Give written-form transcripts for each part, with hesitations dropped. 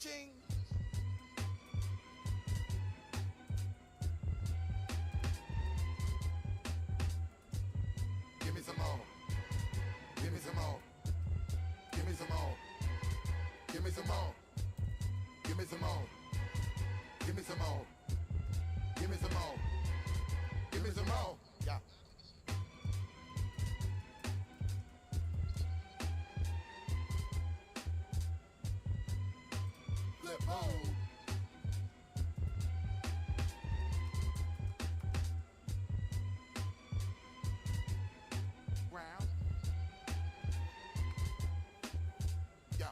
Cha-ching. Give me some more. Give me some more. Give me some more. Give me some more. Give me some more. Give me some more. Give me some more. Give me some more. Yeah. Flip home. Round. Yeah.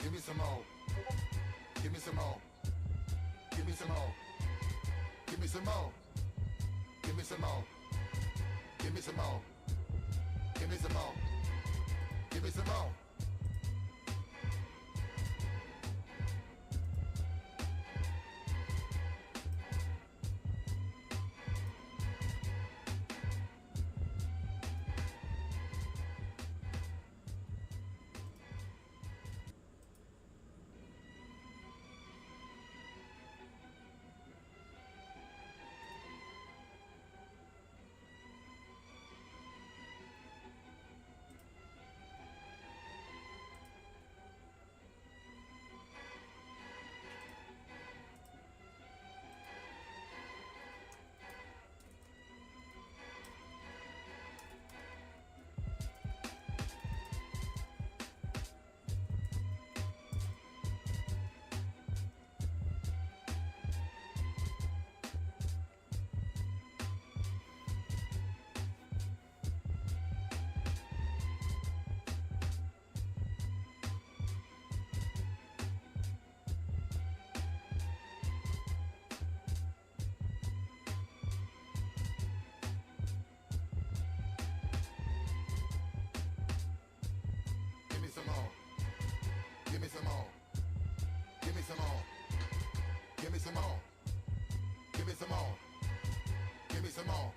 Give me some more. Give me some more. Give me some more. Give me some more. Give me some more. Give me some more. Give me some more. Give me some more. Give me some more. Give me some more. Give me some more. Give me some more. Give me some more. Give me some more.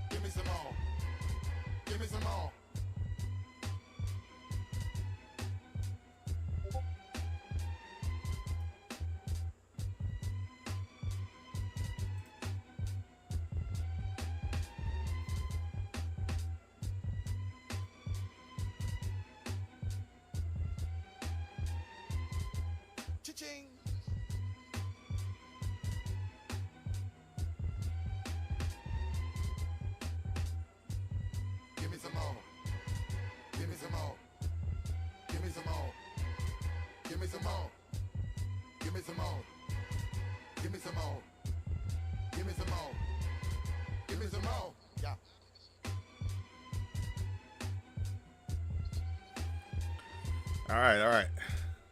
Give me some more. Give me some more. Cha-ching. Give me some more. Give me some more. Give me some more. Give me some more. Give me some more. Give me some more. Give me some more. Give me some more. Yeah. All right.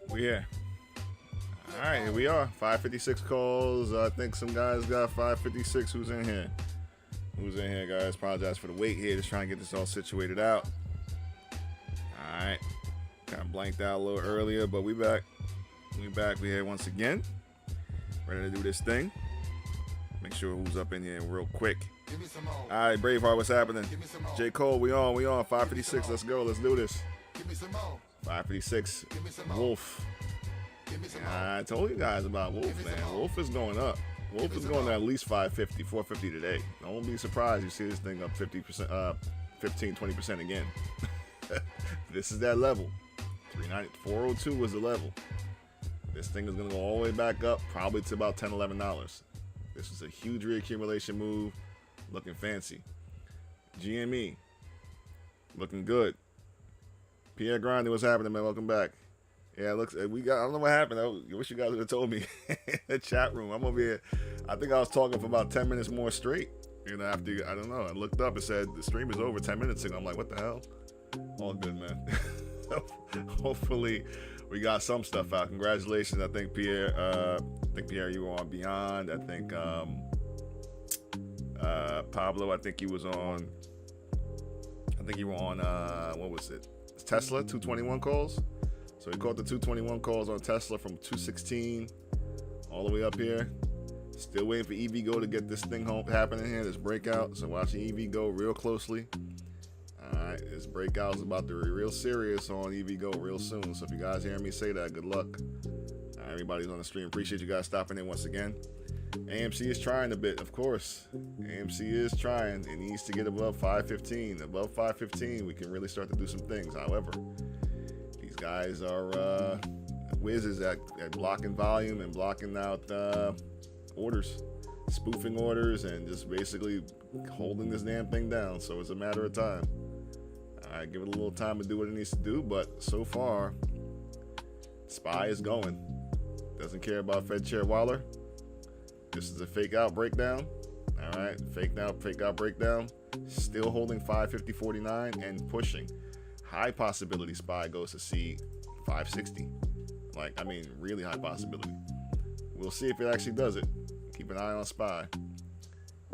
We here. All right, here we are. 556 calls. I think some guys got 556. Who's in here? Who's in here, guys? Apologize for the wait here. Just trying to get this all situated out. All right. Kind of blanked out a little earlier, but we back. We back. We here once again. Ready to do this thing. Make sure who's up in here real quick. Give me some more. All right, Braveheart, what's happening? Give me some more. J. Cole, we on. 556. Let's go. Let's do this. Give me some more. 556. Give me some more. Wolf. Give me some more. I told you guys about Wolf, man. Wolf is going up. Wolf is going to at least 550, 450 today. Don't be surprised you see this thing up 50%, 15, 20% again. This is that level. 390, 402 was the level. This thing is going to go all the way back up, probably to about $10, $11. This is a huge reaccumulation move, looking fancy. GME, looking good. Pierre Grande, what's happening, man? Welcome back. Yeah, it looks. I don't know what happened. I wish you guys would have told me in the chat room. I'm over here. I think I was talking for about 10 minutes more straight. You know, after I don't know. I looked up. It said the stream is over 10 minutes ago. I'm like, what the hell? All good, man. Hopefully, we got some stuff out. Congratulations. I think Pierre. You were on Beyond. I think Pablo. I think he was on. I think you were on. What was it? Tesla 221 calls. So he caught the 221 calls on Tesla from 216 all the way up here. Still waiting for EVgo to get this thing happening here, this breakout. So watching EVgo real closely. All right, this breakout is about to be real serious on EVgo real soon. So if you guys hear me say that, good luck. All right, everybody's on the stream. Appreciate you guys stopping in once again. AMC is trying a bit, of course. AMC is trying. It needs to get above 515. Above 515, we can really start to do some things. However, these guys are whizzes at blocking volume and blocking out orders, spoofing orders, and just basically holding this damn thing down. So it's a matter of time. All right, give it a little time to do what it needs to do. But so far, SPY is going. Doesn't care about Fed Chair Waller. This is a fake out breakdown. All right, fake out breakdown. Still holding 550.49 and pushing. High possibility SPY goes to see 560. Like, I mean, really high possibility. We'll see if it actually does it. Keep an eye on SPY.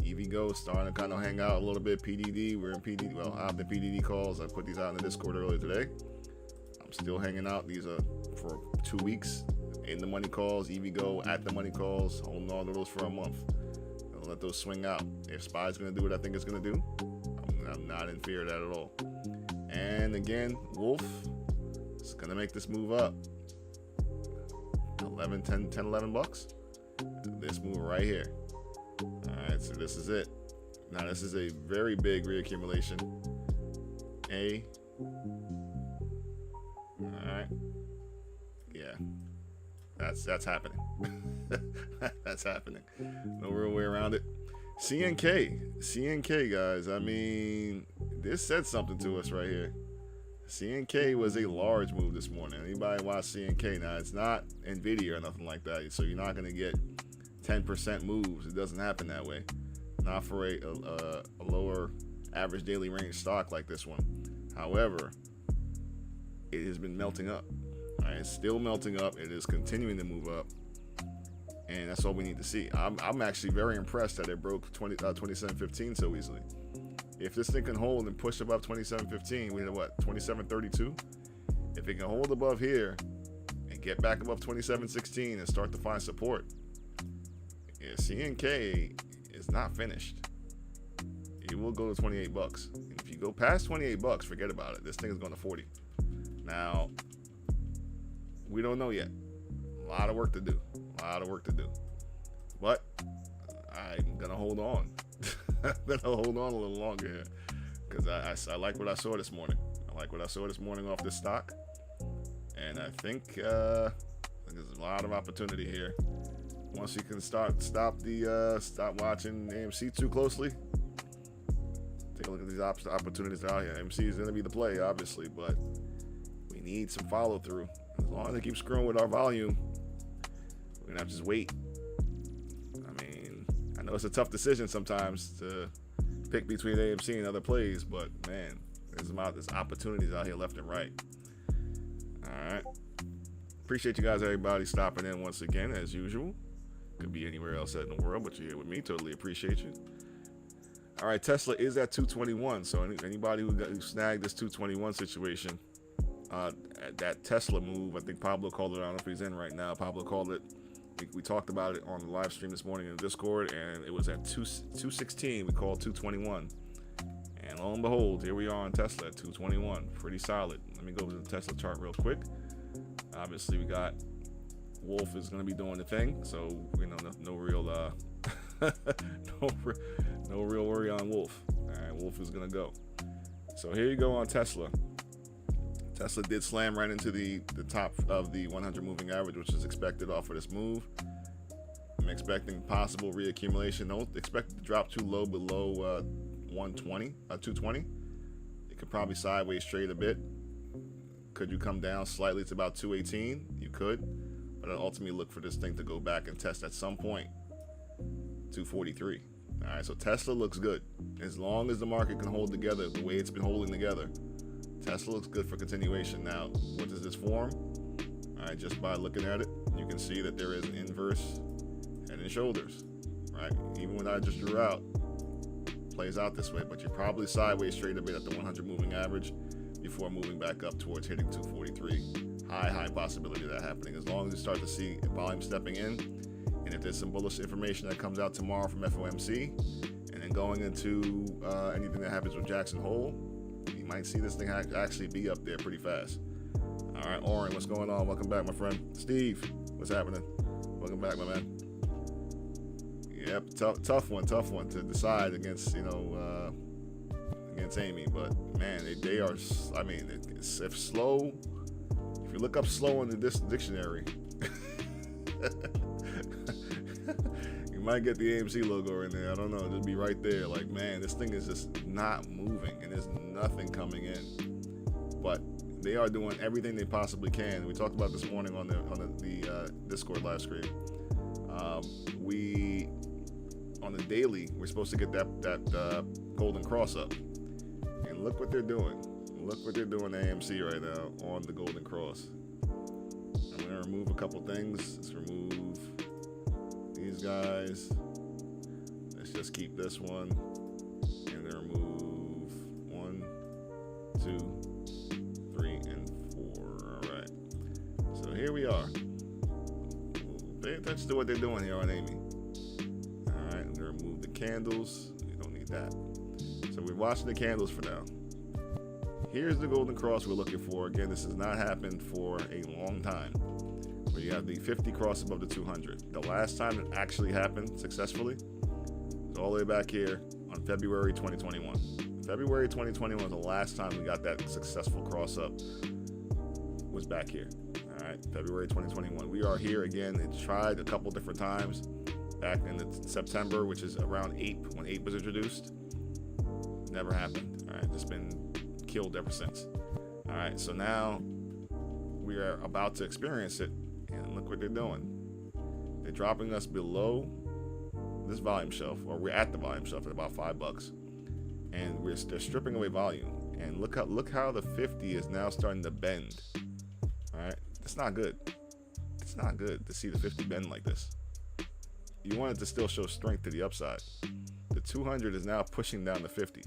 EVgo starting to kind of hang out a little bit. PDD, we're in PDD. Well, I have the PDD calls. I put these out in the Discord earlier today. I'm still hanging out. These are for 2 weeks. In the money calls, EVgo at the money calls, holding on to those for a month. I'll let those swing out. If SPY is going to do what I think it's going to do, I'm not in fear of that at all. And again, Wolf is going to make this move up. 11 bucks. This move right here. All right, so this is it. Now this is a very big reaccumulation. All right. Yeah. That's happening. That's happening. No real way around it. CNK, guys. I mean, this said something to us right here. CNK was a large move this morning. Anybody watch CNK? Now, it's not NVDA or nothing like that, so you're not going to get 10% moves. It doesn't happen that way. Not for a lower average daily range stock like this one. However, it has been melting up. All right, it's still melting up. It is continuing to move up, and that's all we need to see. I'm actually very impressed that it broke 27.15 so easily. If this thing can hold and push above 27.15, we had what, 27.32? If it can hold above here and get back above 27.16 and start to find support, yeah, CNK is not finished. It will go to 28 bucks. And if you go past 28 bucks, forget about it. This thing is going to 40. Now, we don't know yet. A lot of work to do. But I'm going to hold on. I'm going to hold on a little longer here because I like what I saw this morning. I like what I saw this morning off this stock. And I think there's a lot of opportunity here. Once you can stop watching AMC too closely, take a look at these opportunities out here. AMC is going to be the play, obviously, but we need some follow through. As long as they keep screwing with our volume, we're going to have to just wait. I mean, I know it's a tough decision sometimes to pick between AMC and other plays, but man, there's opportunities out here left and right. All right. Appreciate you guys, everybody, stopping in once again, as usual. Could be anywhere else in the world, but you're here with me. Totally appreciate you. All right, Tesla is at 221. So anybody who snagged this 221 situation, that Tesla move, I think Pablo called it. I don't know if he's in right now. Pablo called it. We talked about it on the live stream this morning in the Discord, and it was at 216. We called 221. And lo and behold, here we are on Tesla at 221. Pretty solid. Let me go to the Tesla chart real quick. Obviously, we got Wolf is going to be doing the thing, so no real no real worry on Wolf. All right, Wolf is going to go. So here you go on Tesla. Tesla did slam right into the top of the 100 moving average, which is expected off of this move. I'm expecting possible reaccumulation. Don't expect it to drop too low below 220. It could probably sideways trade a bit. Could you come down slightly to about 218? You could, but I'd ultimately look for this thing to go back and test at some point 243. All right, so Tesla looks good. As long as the market can hold together the way it's been holding together, Tesla looks good for continuation. Now, what does this form? All right, just by looking at it, you can see that there is an inverse head and shoulders, right? Even when I just drew out, plays out this way, but you're probably sideways trade a bit at the 100 moving average before moving back up towards hitting 243. High possibility of that happening. As long as you start to see volume stepping in, And if there's some bullish information that comes out tomorrow from FOMC, and then going into anything that happens with Jackson Hole, you might see this thing actually be up there pretty fast. All right, Oren, what's going on? Welcome back, my friend. Steve, what's happening? Welcome back, my man. Yep, tough one to decide against, against Amy. But man, they are. I mean, if slow, if you look up slow in the dictionary, you might get the AMC logo in there. I don't know. It'll be right there. Like, man, this thing is just not moving, and there's nothing coming in. But they are doing everything they possibly can. We talked about this morning on the Discord live stream. We on the daily, we're supposed to get that golden cross up, and look what they're doing. Look what they're doing to AMC right now on the golden cross. I'm gonna remove a couple things. Let's remove these guys. Let's just keep this one, and then remove 1, 2, 3, and 4. All right. So here we are. Pay attention to what they're doing here on Amy. All right, I'm gonna remove the candles. We don't need that. So we're watching the candles for now. Here's the golden cross we're looking for. Again, this has not happened for a long time. Where you have the 50 cross above the 200. The last time it actually happened successfully is all the way back here on February 2021. February 2021 was the last time we got that successful cross up. Was back here. All right, February 2021. We are here again. It's tried a couple different times back in September, which is around APE, when APE was introduced. Never happened. All right, it's been killed ever since. All right, so now we are about to experience it, and look what they're doing. They're dropping us below this volume shelf, or we're at the volume shelf at about $5, and they're stripping away volume. And look how the 50 is now starting to bend. All right, it's not good. It's not good to see the 50 bend like this. You want it to still show strength to the upside. The 200 is now pushing down the 50.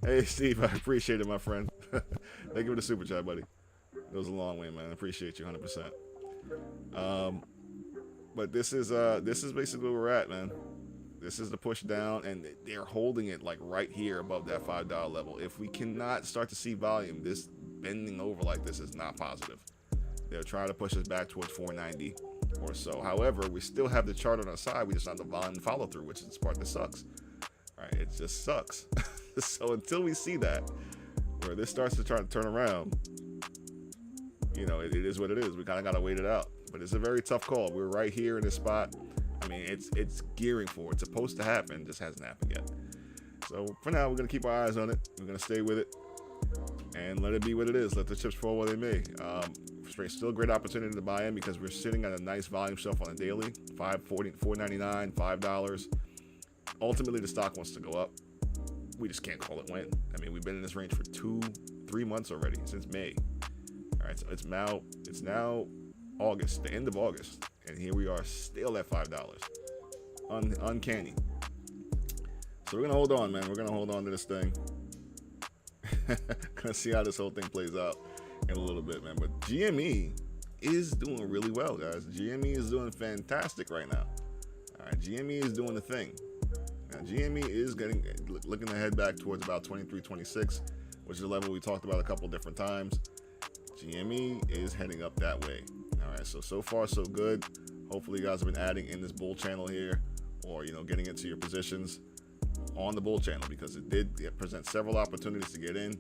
Hey, Steve, I appreciate it, my friend. Thank you for the super chat, buddy. It goes a long way, man. I appreciate you 100%. But this is basically where we're at, man. This is the push down, and they're holding it like right here above that $5 level. If we cannot start to see volume, this bending over like this is not positive. They're trying to push us back towards 490 or so. However, we still have the chart on our side. We just have the volume follow through, which is the part that sucks. All right, it just sucks. So until we see that, where this starts to try to turn around, it is what it is. We kind of got to wait it out. But it's a very tough call. We're right here in this spot. I mean, it's gearing for it. It's supposed to happen. Just hasn't happened yet. So for now, we're going to keep our eyes on it. We're going to stay with it and let it be what it is. Let the chips fall where they may. Still a great opportunity to buy in because we're sitting at a nice volume shelf on a daily. $5.40, $4.99, $5. Ultimately, the stock wants to go up. We just can't call it when. I mean, we've been in this range for 2-3 months already, since May. All right, so it's now August, the end of August, and here we are still at $5. Uncanny. So we're gonna hold on, man. We're gonna hold on to this thing. Gonna see how this whole thing plays out in a little bit, man. But GME is doing really well, guys. GME is doing fantastic right now. All right, GME is doing the thing. Now, GME is looking to head back towards about 23.26, which is a level we talked about a couple different times. GME is heading up that way. All right, so far so good. Hopefully you guys have been adding in this bull channel here, or getting into your positions on the bull channel, because it presents several opportunities to get in.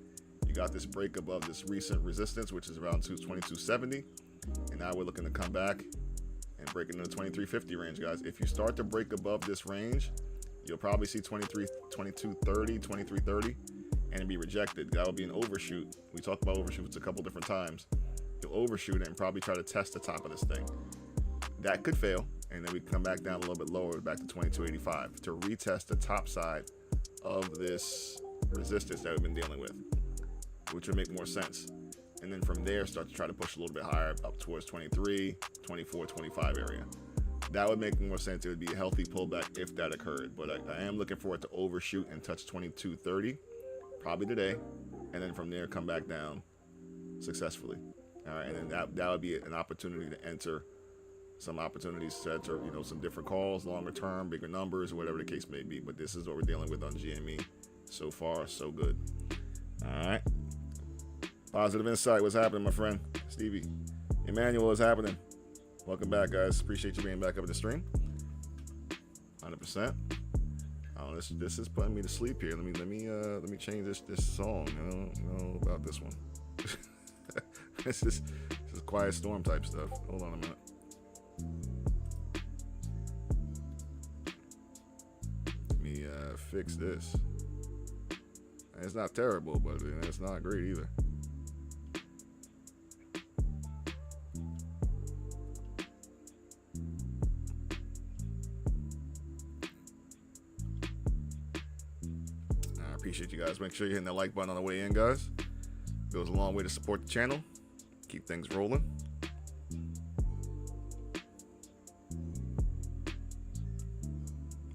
You got this break above this recent resistance, which is around 22.70, and now we're looking to come back and break into the 23.50 range, guys. If you start to break above this range, you'll probably see 22.30, 23.30, and be rejected. That would be an overshoot. We talked about overshoots a couple different times. You'll overshoot it and probably try to test the top of this thing. That could fail, and then we come back down a little bit lower, back to 22.85, to retest the top side of this resistance that we've been dealing with, which would make more sense. And then from there, start to try to push a little bit higher up towards 23, 24, 25 area. That would make more sense. It would be a healthy pullback if that occurred. But I am looking for it to overshoot and touch 22.30, probably today, and then from there come back down successfully. All right, and then that would be an opportunity to enter some opportunities set, or some different calls, longer term, bigger numbers, whatever the case may be. But this is what we're dealing with on GME. So far, so good. All right. Positive insight. What's happening, my friend? Stevie. Emmanuel, what's happening? Welcome back, guys. Appreciate you being back up in the stream. 100%. Oh, this is putting me to sleep here. Let me change this song. I don't know about this one. This is Quiet Storm type stuff. Hold on a minute. Let me fix this. It's not terrible, but it's not great either. I appreciate you guys. Make sure you're hitting that like button on the way in, guys. It goes a long way to support the channel. Keep things rolling.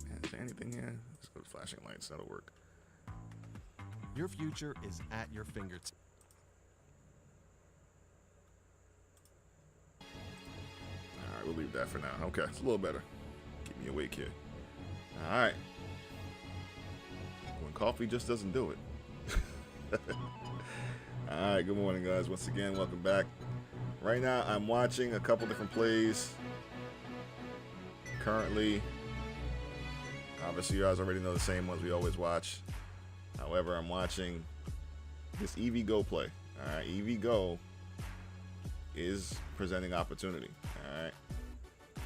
Man, is there anything here? Let's go to flashing lights. That'll work. Your future is at your fingertips. All right, we'll leave that for now. Okay, it's a little better. Keep me awake here. All right. When coffee just doesn't do it. All right, good morning, guys. Once again, welcome back. Right now, I'm watching a couple different plays. Currently, obviously, you guys already know the same ones we always watch. However, I'm watching this EV Go play. All right, EV Go is presenting opportunity. All right,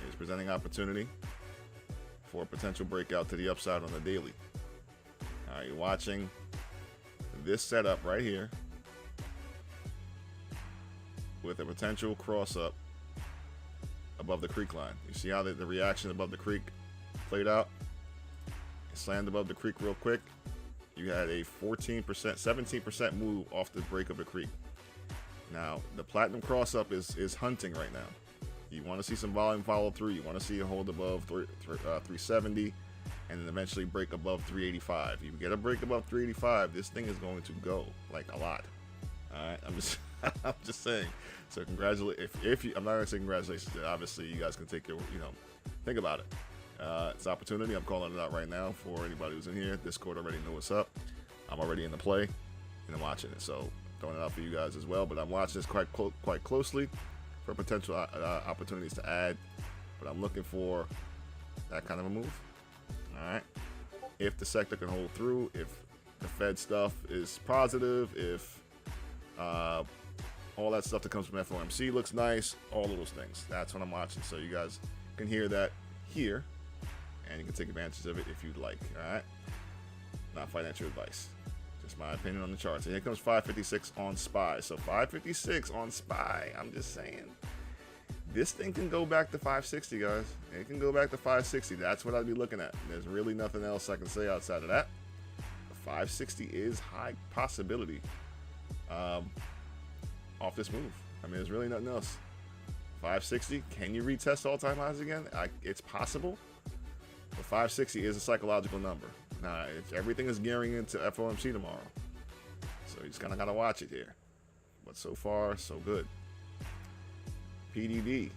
it's presenting opportunity for a potential breakout to the upside on the daily. All right, you're watching this setup right here with a potential cross up above the creek line. You see how the reaction above the creek played out? It slammed above the creek real quick. You had a 14%, 17% move off the break of the creek. Now, the platinum cross up is hunting right now. You want to see some volume follow through. You want to see a hold above 370 and then eventually break above 385. If you get a break above 385, this thing is going to go like a lot. All right, I'm just saying. So congratulations. If you, I'm not gonna say congratulations. Obviously, you guys can take your, think about it. It's opportunity. I'm calling it out right now for anybody who's in here. Discord already know what's up. I'm already in the play and I'm watching it. So throwing it out for you guys as well. But I'm watching this quite closely for potential opportunities to add. But I'm looking for that kind of a move. All right. If the sector can hold through, if the Fed stuff is positive, if all that stuff that comes from FOMC looks nice, all of those things. That's what I'm watching. So you guys can hear that here. And you can take advantage of it if you'd like. All right, not financial advice, just my opinion on the charts. And here comes 556 on SPY. So 556 on SPY. I'm just saying, this thing can go back to 560, guys. It can go back to 560. That's what I'd be looking at. There's really nothing else I can say outside of that. 560 is high possibility off this move. I mean, there's really nothing else. 560. Can you retest all-time highs again? It's possible. But 560 is a psychological number. Now, everything is gearing into FOMC tomorrow. So you just kind of got to watch it here. But so far, so good. PDD,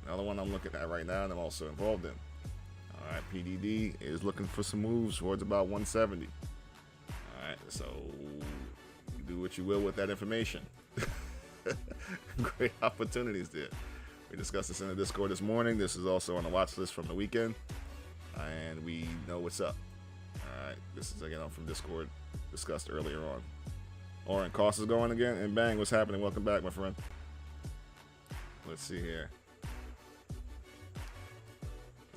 another one I'm looking at right now and I'm also involved in. All right, PDD is looking for some moves towards about 170. All right, so you do what you will with that information. Great opportunities there. We discussed this in the Discord this morning. This is also on the watch list from the weekend. And we know what's up. All right, this is again from Discord, discussed earlier on. Oren, cost is going again, and bang, what's happening? Welcome back, my friend. Let's see here.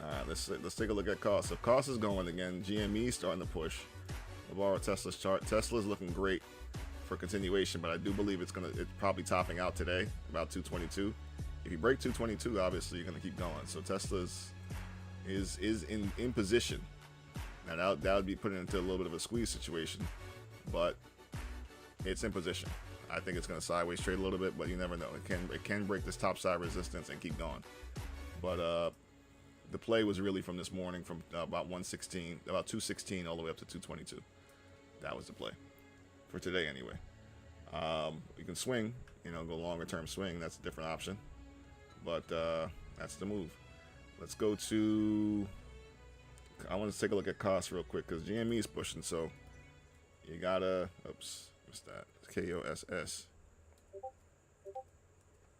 All right, let's take a look at cost. So cost is going again. GME starting to push. We'll borrow Tesla's chart. Tesla's looking great for continuation, but I do believe it's probably topping out today, about 222. If you break 222, obviously you're gonna keep going. So Tesla's is in position. Now that would be putting it into a little bit of a squeeze situation, but it's in position. I think it's going to sideways trade a little bit, but you never know. It can break this top side resistance and keep going. But the play was really from this morning, from about 216 all the way up to 222. That was the play for today, anyway. You can swing, go longer term swing. That's a different option. But That's the move. Let's go to. I want to take a look at cost real quick because GME is pushing. So you gotta. Oops, what's that? KOSS.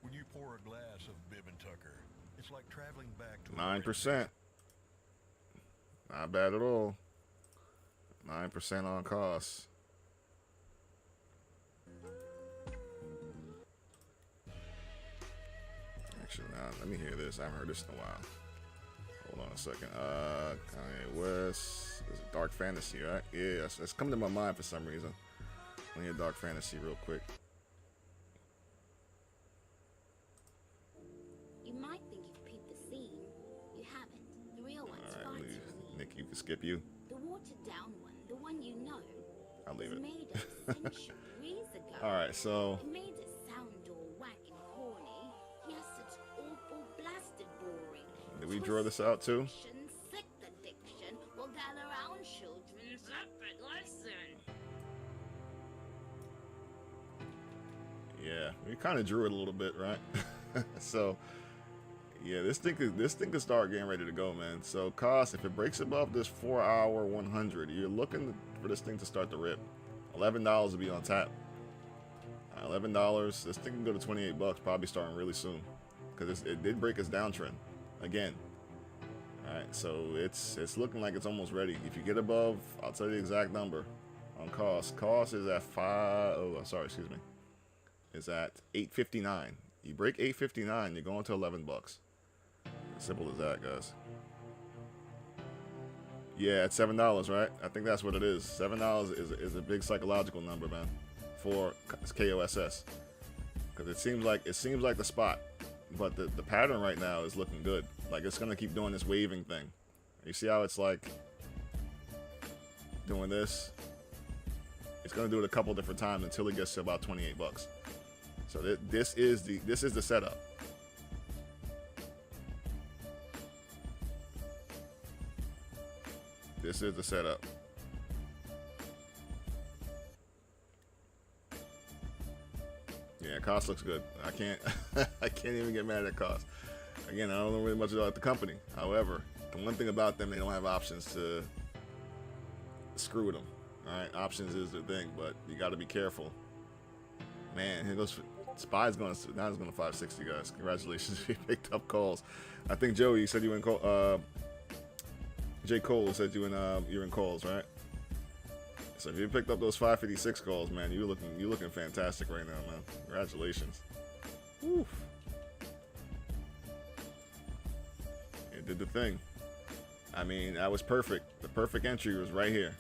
When you pour a glass of Bib and Tucker, it's like traveling back to 9%. Not bad at all. 9% on costs. Actually, now let me hear this. I haven't heard this in a while. Hold on a second. Kanye West. This is Dark Fantasy, right? Yeah, it's coming to my mind for some reason. Let me hear Dark Fantasy real quick. You might think you've peeped the scene. You haven't. The real one's All right, far leave. too Nick, you can skip you. The watered down one, the one you know, I'll leave was it. made a centuries ago. All right, so It made it sound all whack and corny. Yes, it's awful blasted boring. did we draw this out too? Sick addiction will gather around children's epic lesson. Yeah, we kind of drew it a little bit, right? So, yeah, this thing could start getting ready to go, man. So, cost, if it breaks above this 4-hour 100, you're looking for this thing to start to rip. $11 to be on tap. $11. This thing can go to 28 bucks, probably starting really soon, because it did break its downtrend again. All right, so it's looking like it's almost ready. If you get above, I'll tell you the exact number on cost. Cost is at is at 8.59. You break 8.59, you're going to 11 bucks. Simple as that, guys. Yeah, at $7, right? I think that's what it is. $7 is a big psychological number, man, for KOSS, because it seems like the spot, but the pattern right now is looking good. Like, it's gonna keep doing this waving thing. You see how it's like doing this? It's gonna do it a couple different times until it gets to about 28 bucks. So this is the setup. This is the setup. Yeah, cost looks good. I can't I can't even get mad at cost. Again, I don't know really much about the company. However, the one thing about them, they don't have options to screw with them. All right, options is the thing, but you got to be careful. Man, here goes Spy's going to, now it's going to 560, guys. Congratulations, you picked up calls. I think Joey, you said you were in call. J. Cole said you're in calls, right? So if you picked up those 556 calls, man, you're looking fantastic right now, man. Congratulations. Woo. It did the thing. I mean, that was perfect. The perfect entry was right here.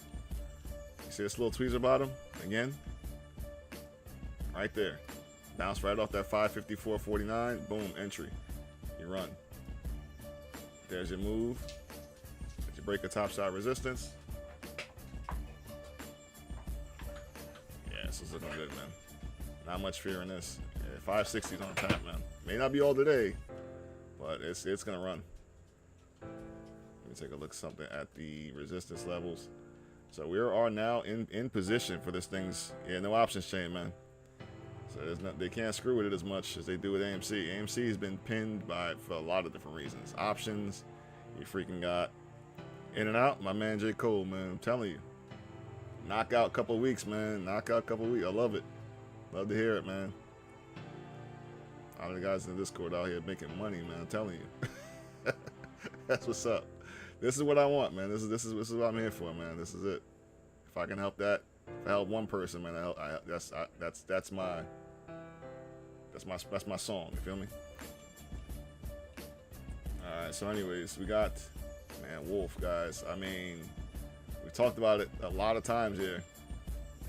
You see this little tweezer bottom again? Right there. Bounce right off that 554.49. Boom, entry. You run. There's your move. Did you break a top side resistance? Yeah, this is looking good, man. Not much fear in this. Yeah, 560's on tap, man. May not be all today, but it's gonna run. Let me take a look at something at the resistance levels. So we are now in position for this thing's, yeah, no options chain, man. So they can't screw with it as much as they do with AMC. AMC has been pinned for a lot of different reasons. Options, you freaking got in and out. My man J. Cole, man, I'm telling you. Knockout couple weeks, man. Knockout couple weeks. I love it. Love to hear it, man. A lot of the guys in the Discord out here making money, man. I'm telling you. That's what's up. This is what I want, man. This is what I'm here for, man. This is it. If I can help that, if I help one person, man, that's my song. You feel me? All right. So, anyways, we got, man, Wolf, guys. I mean, we talked about it a lot of times here.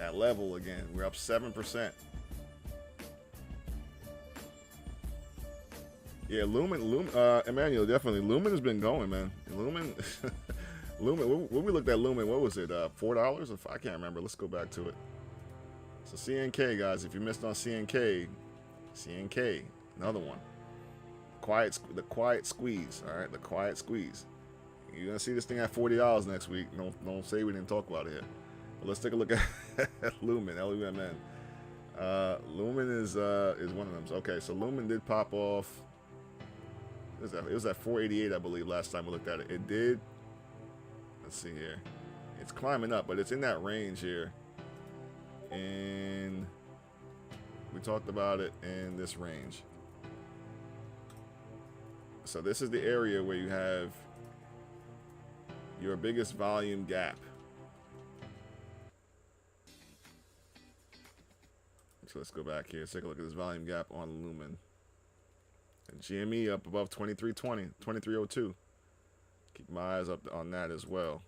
At level again, we're up 7%. Yeah, Lumen, Emmanuel, definitely. Lumen has been going, man. Lumen, when we looked at Lumen, what was it, $4? I can't remember. Let's go back to it. So CNK, guys, if you missed on CNK, another one. The quiet squeeze, all right? The quiet squeeze. You're going to see this thing at $40 next week. Don't say we didn't talk about it here. But let's take a look at Lumen, LUMN. Lumen is one of them. Okay, so Lumen did pop off. What is that? It was at 488, I believe, last time we looked at it. It did. Let's see here. It's climbing up, but it's in that range here. And we talked about it in this range. So this is the area where you have your biggest volume gap. So let's go back here. Let's take a look at this volume gap on Lumen. And GME up above 2320, 2302. Keep my eyes up on that as well.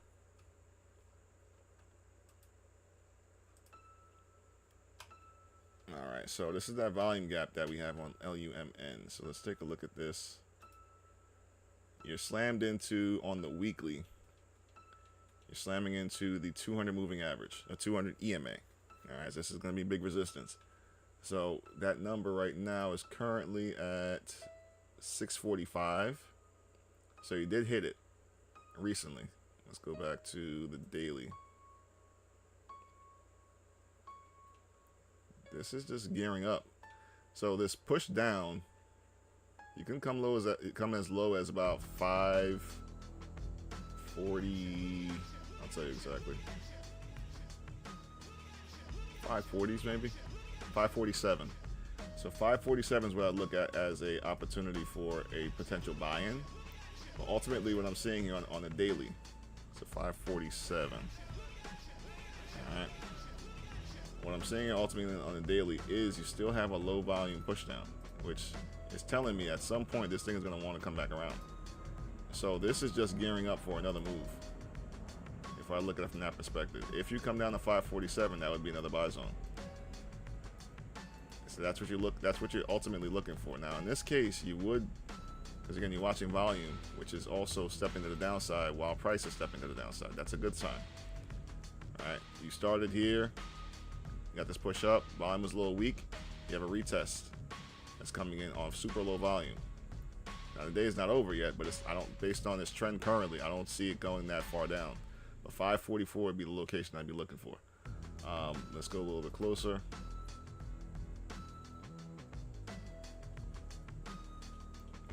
All right, so this is that volume gap that we have on LUMN. So let's take a look at this. You're slammed into, on the weekly, you're slamming into the 200 moving average, a 200 EMA. All right, so this is going to be big resistance. So that number right now is currently at 645. So you did hit it recently. Let's go back to the daily. This is just gearing up. So this push down, you can come as low as about 540. I'll tell you exactly. 540s maybe. 547. So 547 is what I look at as a opportunity for a potential buy-in. But ultimately, what I'm seeing here on the daily, so 547. All right. What I'm seeing here ultimately on the daily is you still have a low volume push down, which is telling me at some point this thing is going to want to come back around. So this is just gearing up for another move. If I look at it from that perspective, if you come down to 547, that would be another buy zone. So that's what you're ultimately looking for. Now in this case, you would, because again you're watching volume, which is also stepping to the downside while price is stepping to the downside. That's a good sign. All right, you started here. Got this push up, volume was a little weak. You have a retest that's coming in off super low volume. Now the day is not over yet, but based on this trend currently, I don't see it going that far down. But 544 would be the location I'd be looking for. Let's go a little bit closer.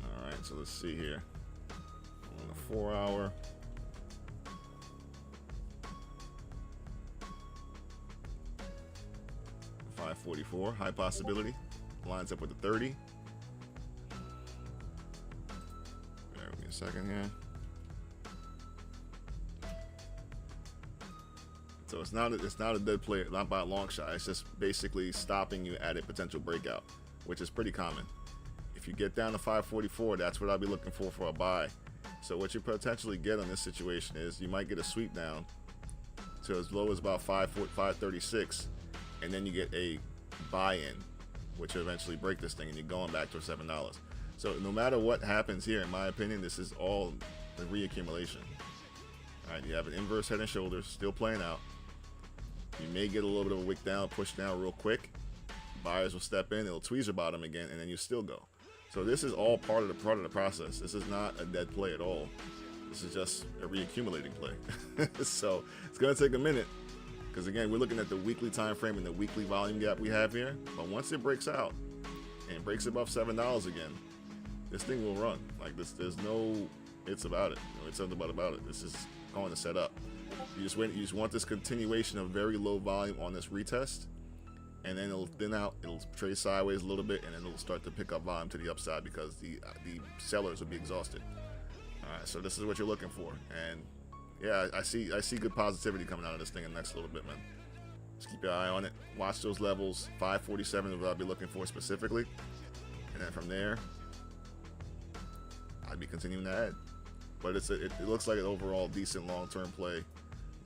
All right, so let's see here. On the 4 hour. 544, high possibility, lines up with the 30. Bear with me a second here. So it's not a dead play, not by a long shot. It's just basically stopping you at a potential breakout, which is pretty common. If you get down to 544, that's what I'll be looking for a buy. So what you potentially get on this situation is you might get a sweep down to as low as about 536. And then you get a buy-in, which will eventually break this thing, and you're going back to $7. So no matter what happens here, in my opinion, this is all the reaccumulation. All right, you have an inverse head and shoulders still playing out. You may get a little bit of a wick down, push down real quick. Buyers will step in, it'll tweezer bottom again, and then you still go. So this is all part of the process. This is not a dead play at all. This is just a reaccumulating play. So it's going to take a minute. Because again, we're looking at the weekly time frame and the weekly volume gap we have here. But once it breaks out and breaks above $7 again, this thing will run. Like this, there's no it's about it. It's something about it. This is going to set up. You just want this continuation of very low volume on this retest, and then it'll thin out. It'll trade sideways a little bit, and then it'll start to pick up volume to the upside because the sellers will be exhausted. All right, so this is what you're looking for, and yeah, I see good positivity coming out of this thing in the next little bit, man. Just keep your eye on it. Watch those levels. 547 is what I'll be looking for specifically. And then from there, I'd be continuing to add. But it looks like an overall decent long-term play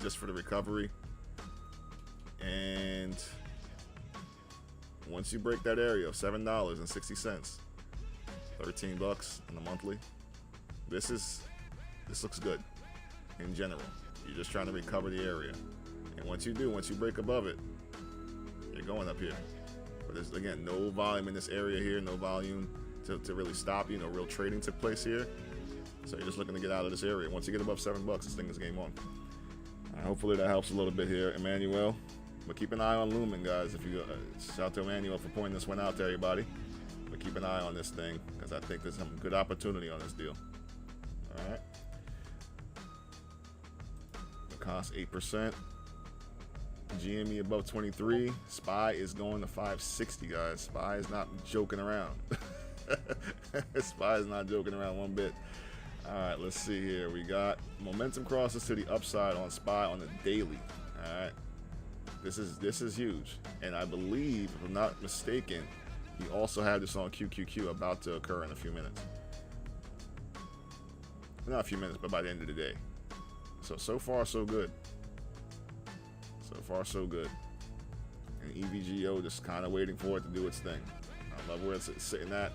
just for the recovery. And once you break that area of $7.60, $13 on the monthly, this looks good. In general, you're just trying to recover the area, and once you break above it, you're going up here. But there's again no volume in this area here, no volume to really stop you. No real trading took place here, so you're just looking to get out of this area. Once you get above $7, this thing is game on. Hopefully that helps a little bit here, Emmanuel. But keep an eye on Lumen, guys. If you shout out to Emmanuel for pointing this one out to everybody. But keep an eye on this thing because I think there's some good opportunity on this deal. All right. The cost 8%. GME above 23. SPY is going to 560, guys. SPY is not joking around. SPY is not joking around one bit. All right, let's see here. We got momentum crosses to the upside on SPY on the daily. All right, this is huge, and I believe, if I'm not mistaken, he also had this on QQQ about to occur in a few minutes. Not a few minutes, but by the end of the day. So far so good. So far so good. And EVGO just kind of waiting for it to do its thing. I love where it's sitting at.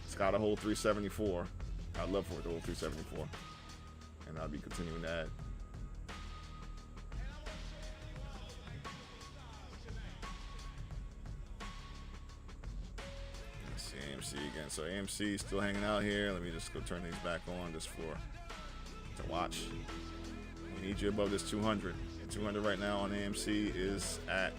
It's got to hold 374. I'd love for it to hold 374. And I'll be continuing to add. Let's see AMC again. So AMC still hanging out here. Let me just go turn these back on just to watch. We need you above this 200. 200 right now on AMC is at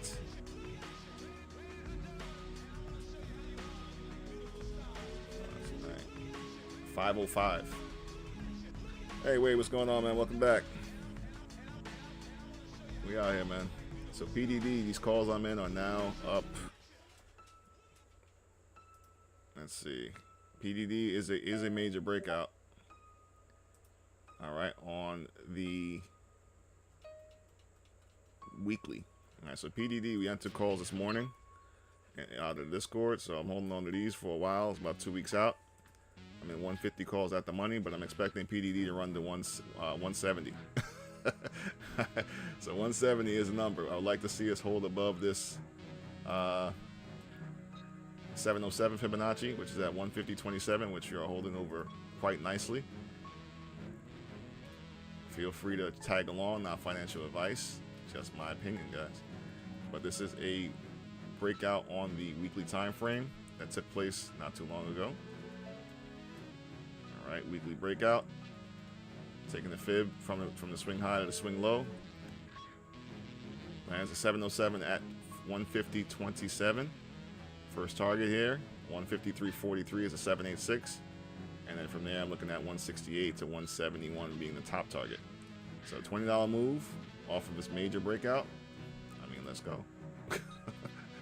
505. Hey, Wade, what's going on, man? Welcome back. We out here, man. So PDD, these calls I'm in are now up. Let's see. PDD is a major breakout. All right, on the weekly. All right, so PDD, we entered calls this morning out of Discord, so I'm holding on to these for a while. It's about 2 weeks out. I'm in 150 calls at the money, but I'm expecting PDD to run to 170. So 170 is a number. I would like to see us hold above this 707 Fibonacci, which is at 150.27, which you're holding over quite nicely. Feel free to tag along, not financial advice, just my opinion, guys. But this is a breakout on the weekly time frame that took place not too long ago. All right, weekly breakout. Taking the fib from the swing high to the swing low. Lands a 707 at 150.27. First target here, 153.43 is a 786. And then from there, I'm looking at 168 to 171 being the top target. So $20 move off of this major breakout. I mean, let's go.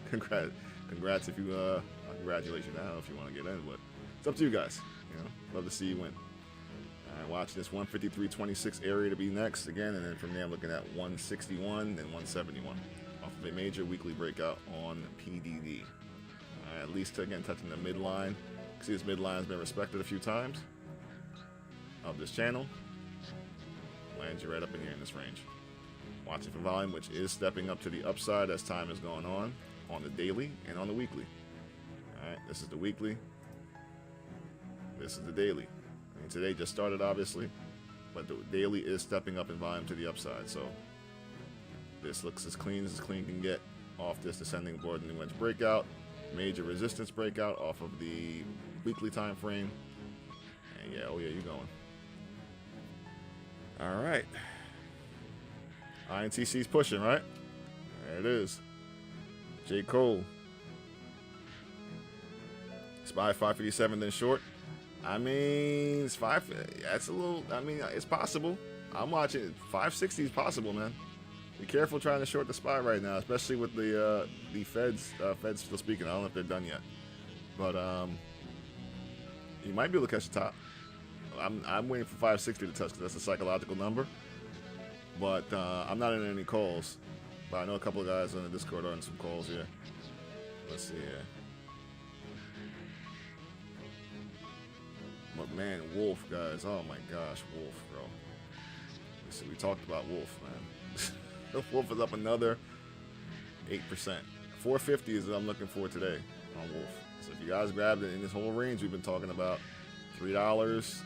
Congrats if you, congratulations. I don't know if you want to get in, but it's up to you guys. You know, love to see you win. All right, watch this 153.26 area to be next again. And then from there, I'm looking at 161 and 171 off of a major weekly breakout on PDD. All right, at least again, touching the midline. See, this midline has been respected a few times of this channel. Lands you right up in here in this range. Watching for volume, which is stepping up to the upside as time is going on the daily and on the weekly. All right, this is the weekly. This is the daily. I mean, today just started, obviously, but the daily is stepping up in volume to the upside. So this looks as clean can get off this descending board and wedge breakout. Major resistance breakout off of the weekly time frame. And yeah, oh yeah, you're going. All right. INTC's pushing, right? There it is. J. Cole. SPY 557 then short. I mean, it's that's a little, I mean, it's possible. I'm watching it. 560 is possible, man. Be careful trying to short the SPY right now, especially with the Feds still speaking. I don't know if they're done yet, but you might be able to catch the top. I'm waiting for 560 to touch because that's a psychological number. But I'm not in any calls. But I know a couple of guys on the Discord are in some calls here. Let's see here. But man, Wolf, guys. Oh my gosh, Wolf, bro. Let's see, we talked about Wolf, man. Wolf is up another 8%. 450 is what I'm looking for today on Wolf. So if you guys grabbed it in this whole range we've been talking about, $3,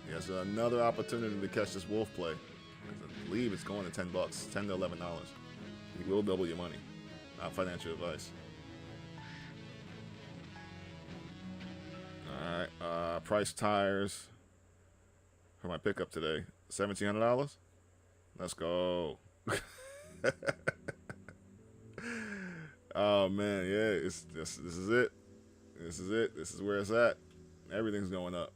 there's another opportunity to catch this Wolf play. I believe it's going to $10, $10 to $11. You will double your money. Not financial advice. All right, price tires for my pickup today, $1,700. Let's go. Oh man, yeah, this is it. This is it. This is where it's at. Everything's going up.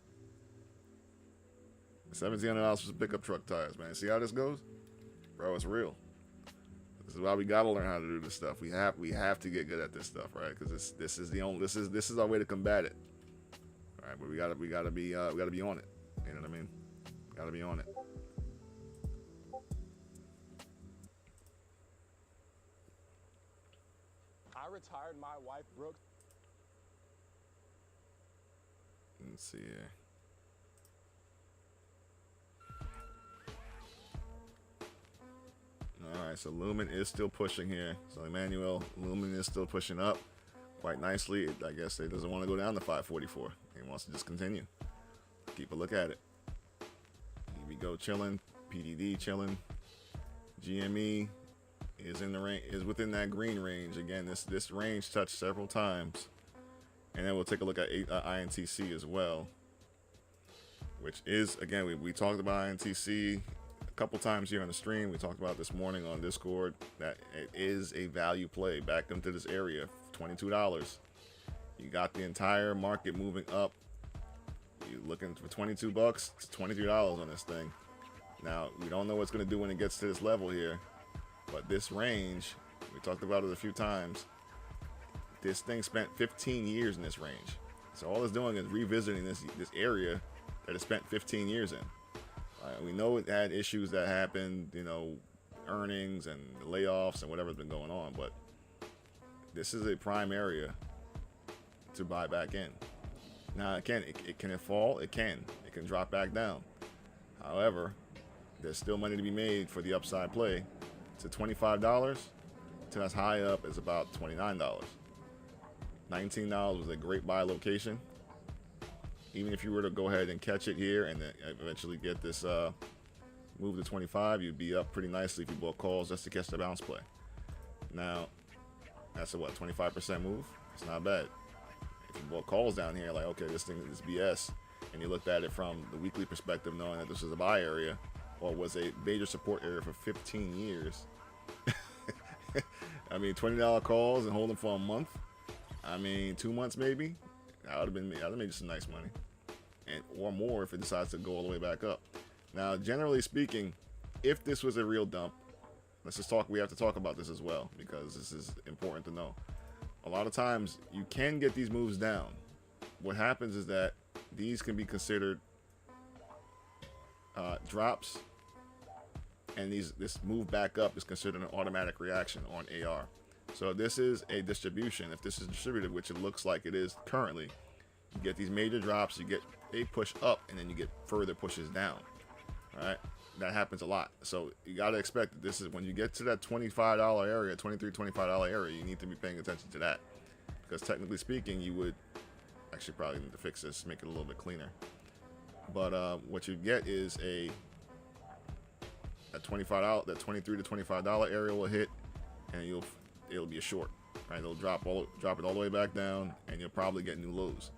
$1,700 for some pickup truck tires, man. See how this goes? Bro, it's real. This is why we gotta learn how to do this stuff. We have to get good at this stuff, right? Because this is our way to combat it. All right, but we gotta be on it. You know what I mean? Gotta be on it. I retired my wife, Brooke. Let's see here. All right, so Lumen is still pushing here. So Emmanuel, Lumen is still pushing up quite nicely. I guess he doesn't want to go down to 544. He wants to just continue. Keep a look at it. Here we go, chilling. PDD chilling. GME is in the range, is within that green range. Again, this range touched several times. And then we'll take a look at INTC as well, which is, again, we talked about INTC a couple times here on the stream. We talked about this morning on Discord that it is a value play. Back into this area, $22. You got the entire market moving up. You're looking for 22 bucks. It's $23 on this thing. Now, we don't know what's going to do when it gets to this level here, but this range, we talked about it a few times. This thing spent 15 years in this range. So all it's doing is revisiting this area that it spent 15 years in. We know it had issues that happened, you know, earnings and layoffs and whatever's been going on, but this is a prime area to buy back in. Now, can it fall? It can. It can drop back down. However, there's still money to be made for the upside play. To $25 to as high up as about $29. $19 was a great buy location. Even if you were to go ahead and catch it here and then eventually get this move to 25, you'd be up pretty nicely if you bought calls just to catch the bounce play. Now, that's a what, 25% move? It's not bad. If you bought calls down here, like, okay, this thing is BS, and you looked at it from the weekly perspective, knowing that this was a buy area or was a major support area for 15 years. I mean, $20 calls and hold them for a month. I mean, 2 months maybe. That would have made you some nice money, and or more if it decides to go all the way back up. Now, generally speaking, if this was a real dump, let's just talk. We have to talk about this as well because this is important to know. A lot of times, you can get these moves down. What happens is that these can be considered drops, and this move back up is considered an automatic reaction on AR. So this is a distribution. If this is distributed, which it looks like it is currently, you get these major drops, you get a push up, and then you get further pushes down. All right, that happens a lot. So you got to expect that this is when you get to that $25 area, $23, $25 area, you need to be paying attention to that, because technically speaking, you would actually probably need to fix this, make it a little bit cleaner. But what you get is that $25, that $23 to $25 area will hit, and it'll be a short, right? It'll drop it all the way back down, and you'll probably get new lows.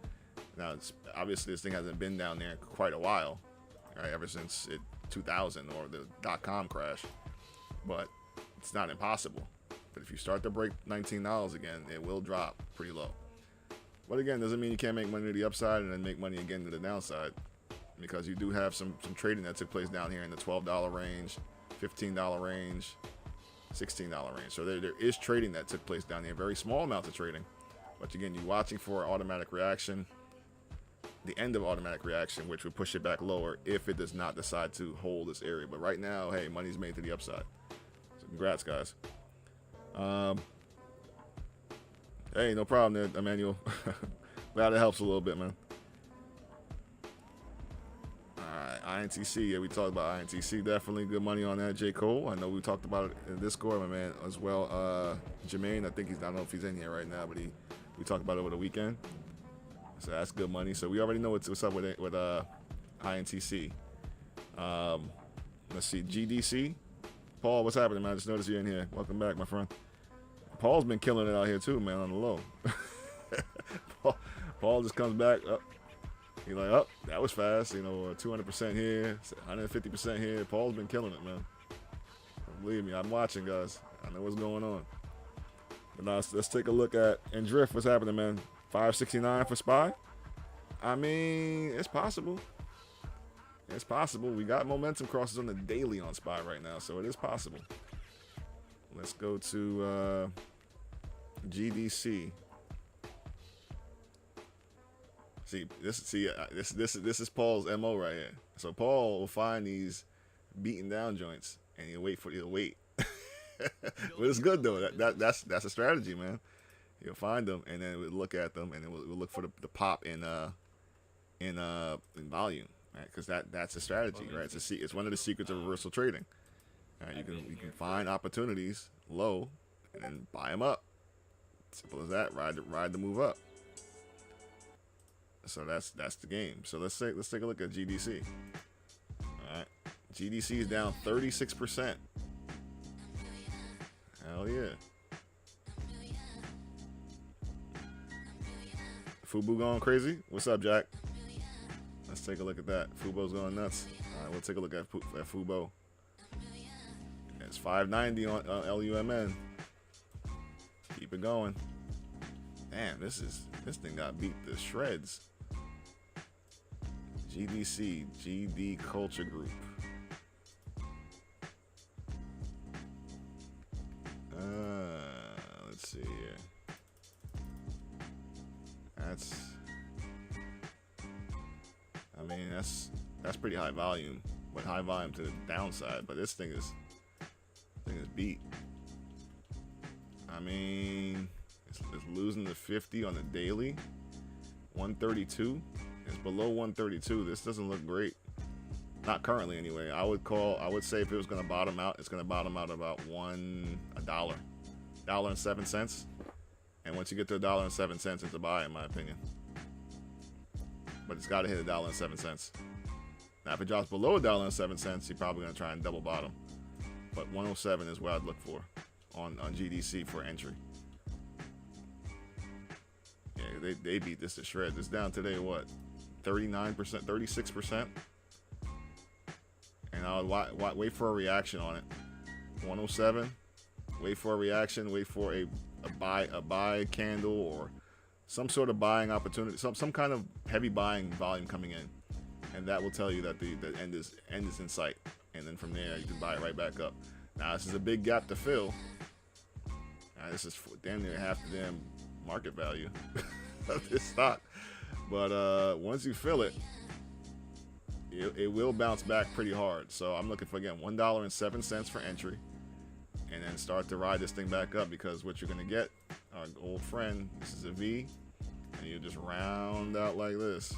Now, obviously, this thing hasn't been down there quite a while, right? Ever since 2000 or the .com crash, but it's not impossible. But if you start to break $19 again, it will drop pretty low. But again, doesn't mean you can't make money to the upside and then make money again to the downside, because you do have some trading that took place down here in the $12 range, $15 range, $16 range. So there is trading that took place down here, very small amounts of trading. But again, you're watching for automatic reaction, the end of automatic reaction, which would push it back lower if it does not decide to hold this area. But right now, hey, money's made to the upside. So congrats, guys. Hey, no problem there, Emmanuel. Glad it helps a little bit, man. INTC, yeah, we talked about INTC. Definitely good money on that. J. Cole, I know we talked about it in Discord, my man, as well. Jermaine, I don't know if he's in here right now, but we talked about it over the weekend. So that's good money. So we already know what's up with INTC. Let's see, GDC. Paul, what's happening, man? I just noticed you're in here. Welcome back, my friend. Paul's been killing it out here too, man, on the low. Paul just comes back up. You're like, oh, that was fast. 200% here, 150% here. Paul's been killing it, man. Believe me, I'm watching, guys. I know what's going on. But now let's take a look at and Drift. What's happening, man? 569 for SPY. I mean, it's possible. It's possible. We got momentum crosses on the daily on SPY right now, so it is possible. Let's go to GDC. This is Paul's MO right here. So Paul will find these beaten down joints and he'll wait. But it's good though. That's a strategy, man. You'll find them and then we'll look at them and then we'll look for the pop in volume, right? Because that's a strategy, right? It's one of the secrets of reversal trading. Right? You can find opportunities low and then buy them up. Simple as that. Ride the move up. So that's the game. So let's take a look at GDC. All right, GDC is down 36%. Hell yeah. Fubu going crazy? What's up, Jack? Let's take a look at that. Fubo's going nuts. All right, we'll take a look at Fubo. It's 590 on LUMN. Keep it going. Damn, this thing got beat to shreds. GDC, GD Culture Group. Let's see here. That's pretty high volume, but high volume to the downside. But this thing is beat. I mean, it's losing to 50 on the daily. 132. It's below 132. This doesn't look great. Not currently, anyway. I would say if it was going to bottom out, it's going to bottom out about $1.07. And once you get to $1.07, it's a buy, in my opinion. But it's got to hit $1.07. Now, if it drops below $1.07, you're probably going to try and double bottom. But 107 is what I'd look for on GDC for entry. Yeah, they beat this to shreds. It's down today, what? 39%, 36%. And I would wait for a reaction on it. 107. Wait for a reaction. Wait for a buy candle or some sort of buying opportunity. Some kind of heavy buying volume coming in, and that will tell you that the end is in sight. And then from there you can buy it right back up. Now this is a big gap to fill. This is damn near half the damn market value of this stock. But once you fill it, it will bounce back pretty hard. So I'm looking for, again, $1.07 for entry, and then start to ride this thing back up, because what you're going to get, our old friend, this is a V, and you just round out like this.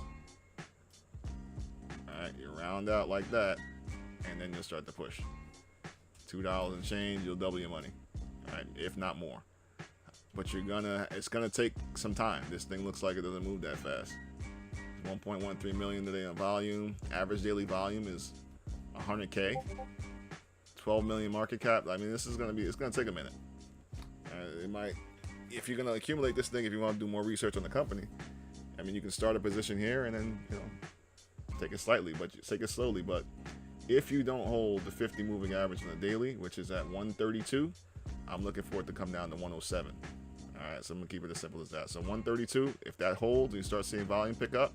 All right, you round out like that, and then you'll start to push. $2 and change, you'll double your money, all right, if not more. But it's gonna take some time. This thing looks like it doesn't move that fast. 1.13 million today on volume. Average daily volume is 100K. 12 million market cap. I mean, it's gonna take a minute. It might, if you're gonna accumulate this thing, if you want to do more research on the company, I mean, you can start a position here and then, take it slowly. But if you don't hold the 50 moving average on the daily, which is at 132, I'm looking for it to come down to 107. All right, so I'm gonna keep it as simple as that. So 132, if that holds and you start seeing volume pick up,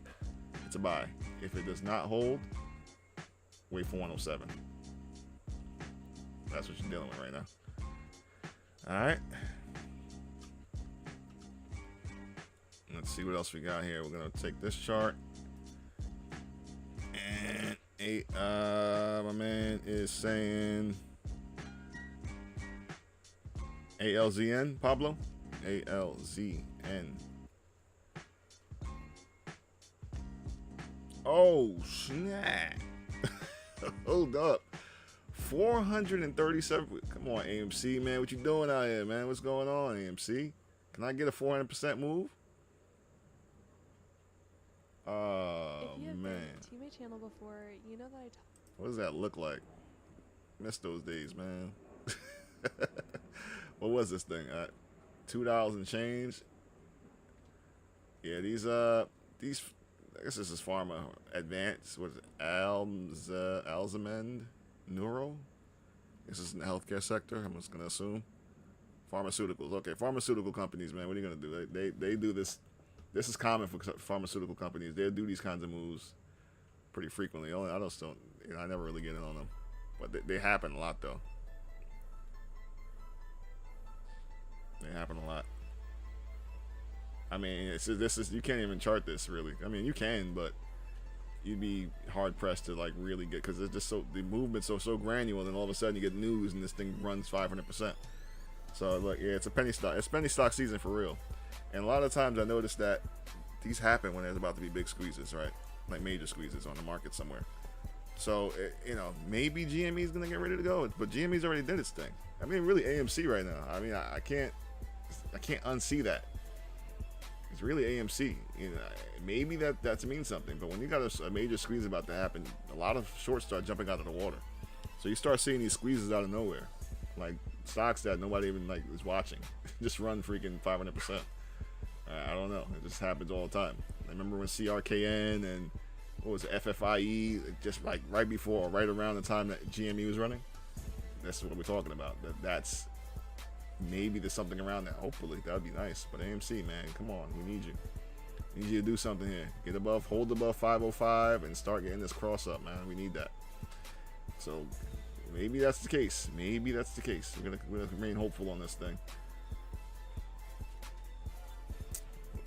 it's a buy. If it does not hold, wait for 107. That's what you're dealing with right now. All right. Let's see what else we got here. We're gonna take this chart, and my man is saying ALZN, Pablo. ALZN. Oh, snap. Hold up. 437. Come on, AMC, man. What you doing out here, man? What's going on, AMC? Can I get a 400% move? Oh, if you have man. been to my channel before, you know that I talk. What does that look like? Missed those days, man. What was this thing? $2 and change. Yeah, these I guess this is Pharma Advanced. What is it? Alzamend Neuro. This is in the healthcare sector, I'm just gonna assume. Pharmaceuticals. Okay, pharmaceutical companies, man. What are you gonna do? They do this this is common for pharmaceutical companies. They'll do these kinds of moves pretty frequently. I just don't, you know, I never really get in on them, but they happen a lot though. They happen a lot. I mean, this is you can't even chart this really. I mean, you can, but you'd be hard pressed to like really get, because it's just so, the movement's so granular, and all of a sudden you get news and this thing runs 500%. So like, yeah, it's a penny stock. It's penny stock season for real. And a lot of times I notice that these happen when there's about to be big squeezes, right? Like major squeezes on the market somewhere. So you know, maybe GME is gonna get ready to go, but GME's already did its thing. I mean, really AMC right now. I mean, I can't unsee that. It's really AMC. You know, maybe that means something, but when you got a major squeeze about to happen, a lot of shorts start jumping out of the water. So you start seeing these squeezes out of nowhere, like stocks that nobody even like is watching, just run freaking 500%. I don't know. It just happens all the time. I remember when CRKN and what was it, FFIE, just like right before or right around the time that GME was running. That's what we're talking about. That's maybe there's something around that. Hopefully that would be nice. But AMC, man, come on, we need you. We need you to do something here. Get above, hold above 505, and start getting this cross up, man. We need that. So maybe that's the case. Maybe that's the case. We're gonna remain hopeful on this thing.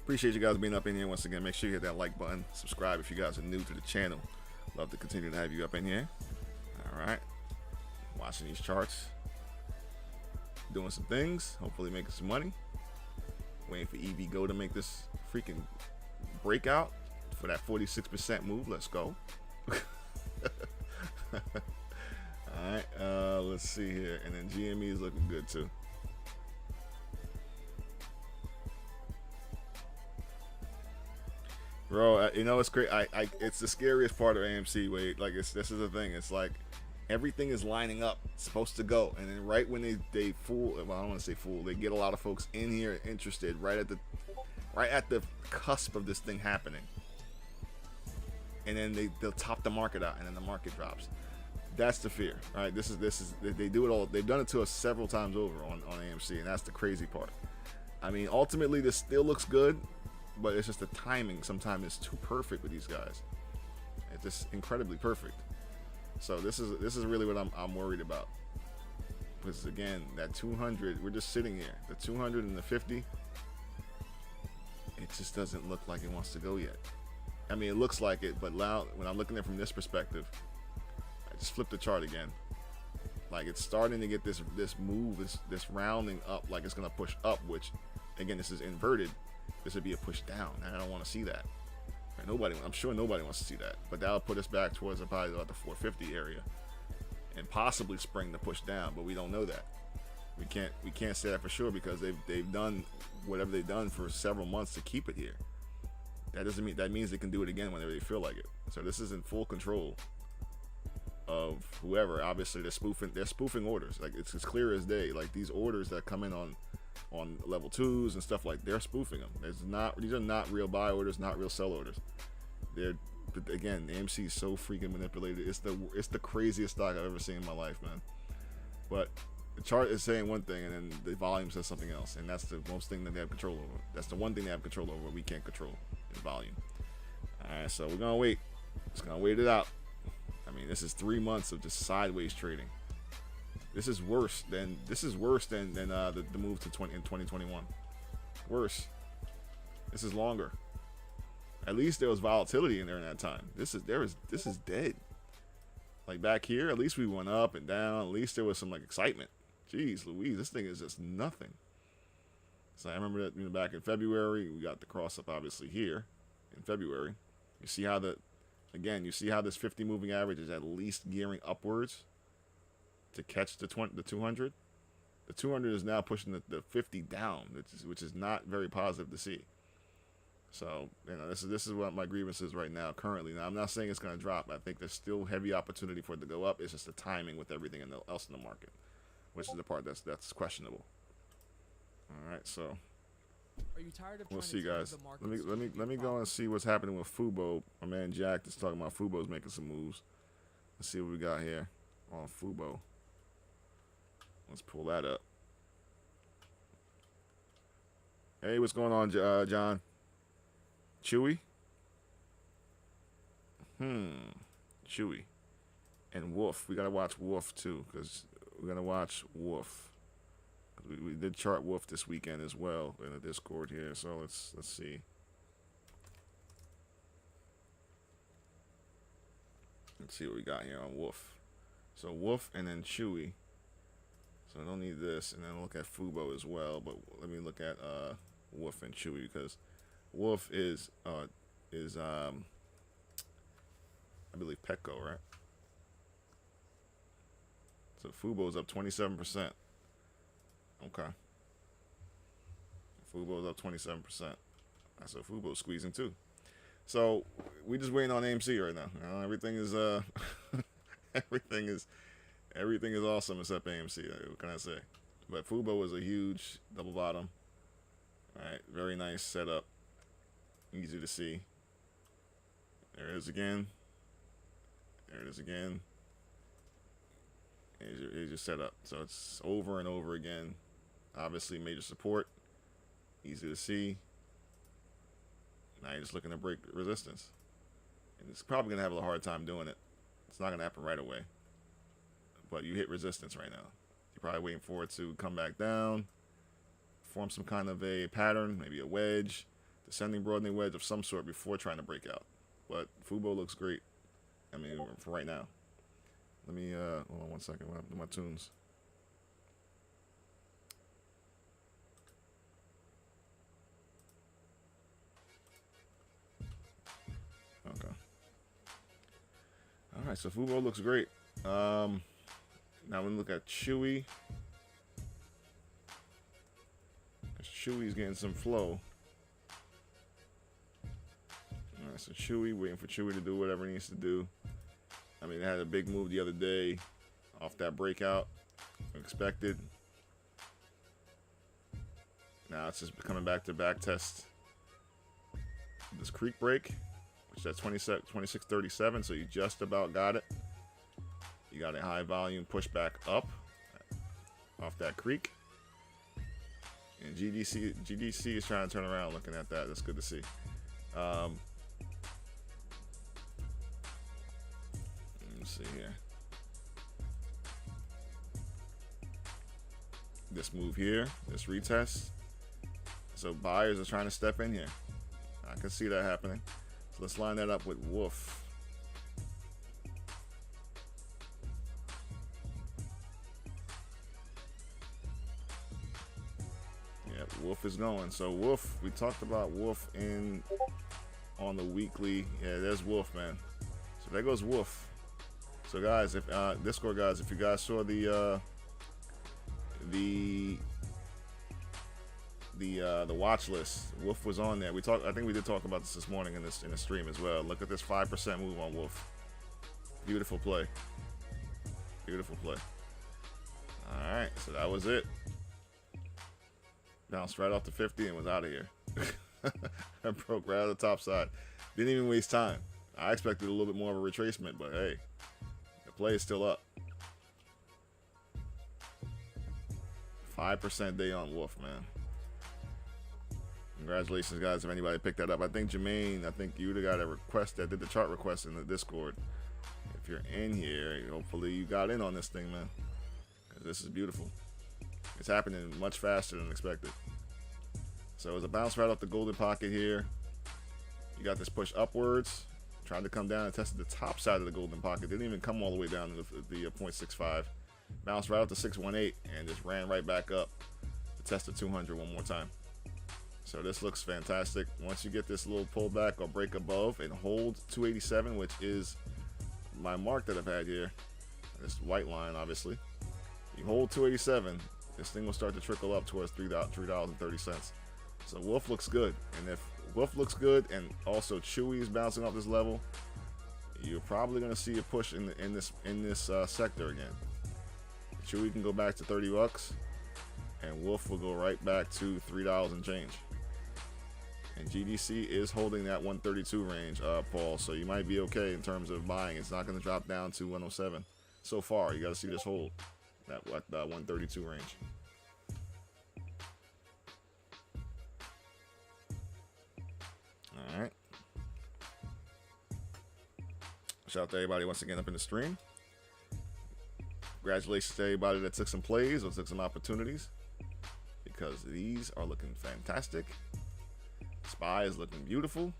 Appreciate you guys being up in here once again. Make sure you hit that like button. Subscribe if you guys are new to the channel. Love to continue to have you up in here. All right. Watching these charts. Doing some things. Hopefully making some money. Waiting for EVGO to make this freaking breakout for that 46% move. Let's go. All right. Let's see here. And then GME is looking good too. Bro, you know it's great. It's the scariest part of AMC. Wait, like this is the thing. It's like everything is lining up, it's supposed to go, and then right when they fool. Well, I don't want to say fool. They get a lot of folks in here interested right at the cusp of this thing happening, and then they'll top the market out, and then the market drops. That's the fear, right? This is they do it all. They've done it to us several times over on AMC, and that's the crazy part. I mean, ultimately, this still looks good. But it's just the timing sometimes is too perfect with these guys. It's just incredibly perfect. So this is really what I'm worried about. Because again, that 200, we're just sitting here. The 200 and the 50, it just doesn't look like it wants to go yet. I mean, it looks like it, but now when I'm looking at it from this perspective, I just flipped the chart again. Like it's starting to get this move, this rounding up, like it's gonna push up, which again, this is inverted. This would be a push down, and I don't want to see that. Right? I'm sure nobody wants to see that, but that'll put us back towards probably about the 450 area, and possibly spring the push down. But we don't know that. We can't say that for sure because they've done whatever they've done for several months to keep it here. That means they can do it again whenever they feel like it. So this is in full control of whoever. Obviously, they're spoofing orders. Like it's as clear as day. Like these orders that come in on level 2s and stuff, like they're spoofing them. These are not real buy orders, not real sell orders. But again, the AMC is so freaking manipulated. It's the craziest stock I've ever seen in my life, man. But the chart is saying one thing, and then the volume says something else, and that's the most thing that they have control over. That's the one thing they have control over. We can't control is volume. All right, so we're gonna wait. Just gonna wait it out. I mean, this is 3 months of just sideways trading. This is worse than the move to 2021. Worse. This is longer. At least there was volatility in there in that time. This is dead. Like back here, at least we went up and down. At least there was some like excitement. Jeez Louise, this thing is just nothing. So I remember that, you know, back in February, we got the cross up obviously here in February. You see how this 50 moving average is at least gearing upwards to catch the 200. The 200 is now pushing the 50 down, which is not very positive to see. So, you know, this is what my grievance is right now currently. Now, I'm not saying it's going to drop. I think there's still heavy opportunity for it to go up. It's just the timing with everything else in the market, which is the part that's questionable. All right, so Are you tired of we'll trying see, to time guys. the markets Let me go and see what's happening with Fubo. My man Jack is talking about Fubo's making some moves. Let's see what we got here on Fubo. Let's pull that up. Hey, what's going on, John? Chewy. Chewy. And Wolf. We got to watch Wolf, too, because we're going to watch Wolf. We did chart Wolf this weekend as well in the Discord here, so let's see. Let's see what we got here on Wolf. So Wolf and then Chewy. So I don't need this, and then I'll look at Fubo as well. But let me look at Wolf and Chewy, because Wolf is I believe Petco, right? So Fubo's up 27%. Okay. Fubo's up 27%. So Fubo's squeezing too. So we just waiting on AMC right now. Everything is everything is awesome except AMC. What can I say? But Fubo was a huge double bottom. All right, very nice setup. Easy to see. There it is again. There it is again. Here's your setup. So it's over and over again. Obviously major support. Easy to see. Now you're just looking to break resistance. And it's probably going to have a hard time doing it. It's not going to happen right away. But you hit resistance right now. You're probably waiting for it to come back down. Form some kind of a pattern. Maybe a wedge. Descending broadening wedge of some sort before trying to break out. But Fubo looks great. I mean, for right now. Let me, hold on one second. What happened to my tunes? Okay. All right, so Fubo looks great. Now we look at Chewy. Chewy's getting some flow. All right, so Chewy, waiting for Chewy to do whatever it needs to do. I mean, it had a big move the other day off that breakout. Expected. Now it's just coming back to back test this creek break, which is at 26.37, so you just about got it. You got a high volume push back up off that creek. And GDC is trying to turn around looking at that. That's good to see. Let me see here. This move here, this retest. So buyers are trying to step in here. I can see that happening. So let's line that up with Wolf. Yeah, Wolf is going. So Wolf, we talked about Wolf on the weekly. Yeah, there's Wolf, man. So there goes Wolf. So guys, if Discord guys, if you guys saw the watch list, Wolf was on there. I think we did talk about this morning in the stream as well. Look at this 5% move on Wolf. Beautiful play. Beautiful play. All right, so that was it. Bounced right off the 50 and was out of here. I broke right out of the top side. Didn't even waste time. I expected a little bit more of a retracement, but hey, the play is still up. 5% day on Wolf, man. Congratulations, guys, if anybody picked that up. I think Jermaine, you would have got a request that did the chart request in the Discord. If you're in here, hopefully you got in on this thing, man. 'Cause this is beautiful. It's happening much faster than expected. So it was a bounce right off the golden pocket here. You got this push upwards. Tried to come down and tested the top side of the golden pocket. Didn't even come all the way down to the 0.65. Bounced right up to 618 and just ran right back up to test the 200 one more time. So this looks fantastic. Once you get this little pullback or break above and hold 287, which is my mark that I've had here, this white line obviously. You hold 287, this thing will start to trickle up towards $3.30. So Wolf looks good, and if Wolf looks good and also Chewy is bouncing off this level, you're probably going to see a push in this sector again. Chewy can go back to 30 bucks, and Wolf will go right back to $3 and change. And GDC is holding that 132 range, Paul. So you might be okay in terms of buying. It's not going to drop down to 107 so far. You got to see this hold that 132 range. All right. Shout out to everybody once again up in the stream. Congratulations to everybody that took some plays or took some opportunities, because these are looking fantastic. SPY is looking beautiful.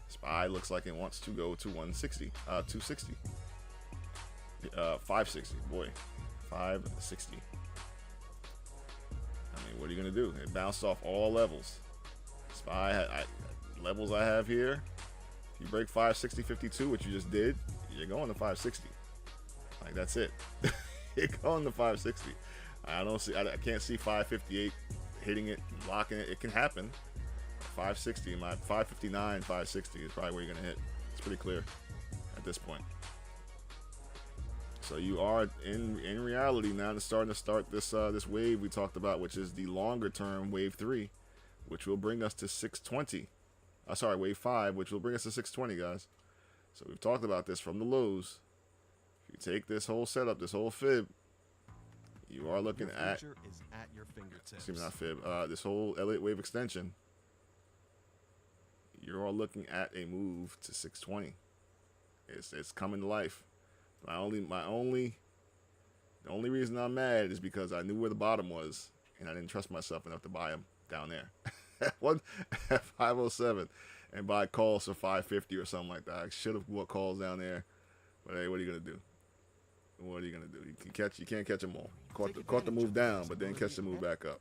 SPY looks like it wants to go to 160, 260, 560. Boy, 560. I mean, what are you gonna do? It bounced off all levels. SPY levels I have here. If you break 560.52, which you just did, you're going to 560. Like, that's it. You're going to 560. I can't see 558 hitting it, locking it. It can happen. 560, my 559, 560 is probably where you're gonna hit. It's pretty clear at this point. So you are in reality now starting to start this this wave we talked about, which is the longer term wave 3, which will bring us to 620. Sorry, wave 5, which will bring us to 620, guys. So we've talked about this from the lows. If you take this whole setup, this whole fib, you are looking at, Your future is at your fingertips. excuse me, not fib, this whole Elliott wave extension. You're all looking at a move to 620. It's coming to life. The only reason I'm mad is because I knew where the bottom was and I didn't trust myself enough to buy them down there. At 507 and buy calls for 550 or something like that. I should have bought calls down there, but hey, what are you gonna do? What are you gonna do? You can't catch them all. Caught the move down, but then catch the move back up.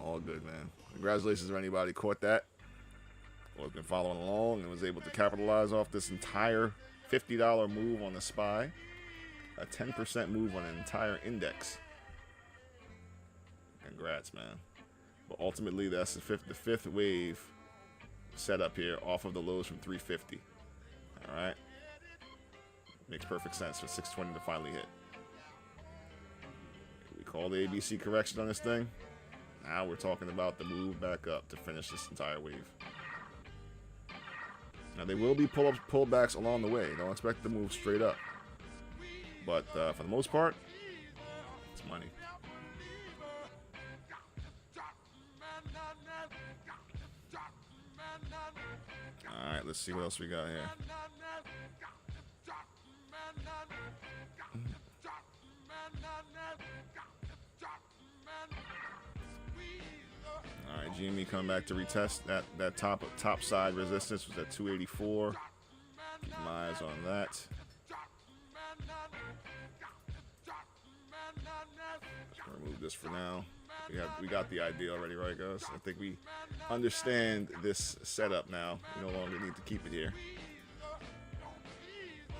All good, man. Congratulations to anybody caught that or has been following along and was able to capitalize off this entire $50 move on the SPY, a 10% move on an entire index. Congrats, man. But ultimately, that's the fifth wave set up here off of the lows from 350. All right. Makes perfect sense for 620 to finally hit. We call the ABC correction on this thing. Now we're talking about the move back up to finish this entire wave. Now, there will be pull-ups, pullbacks along the way. Don't expect to move straight up. But for the most part, it's money. All right, let's see what else we got here. All right, GME come back to retest that top side resistance was at 284. Keep my eyes on that. Just gonna remove this for now. We got the idea already, right, guys? I think we understand this setup now. We no longer need to keep it here.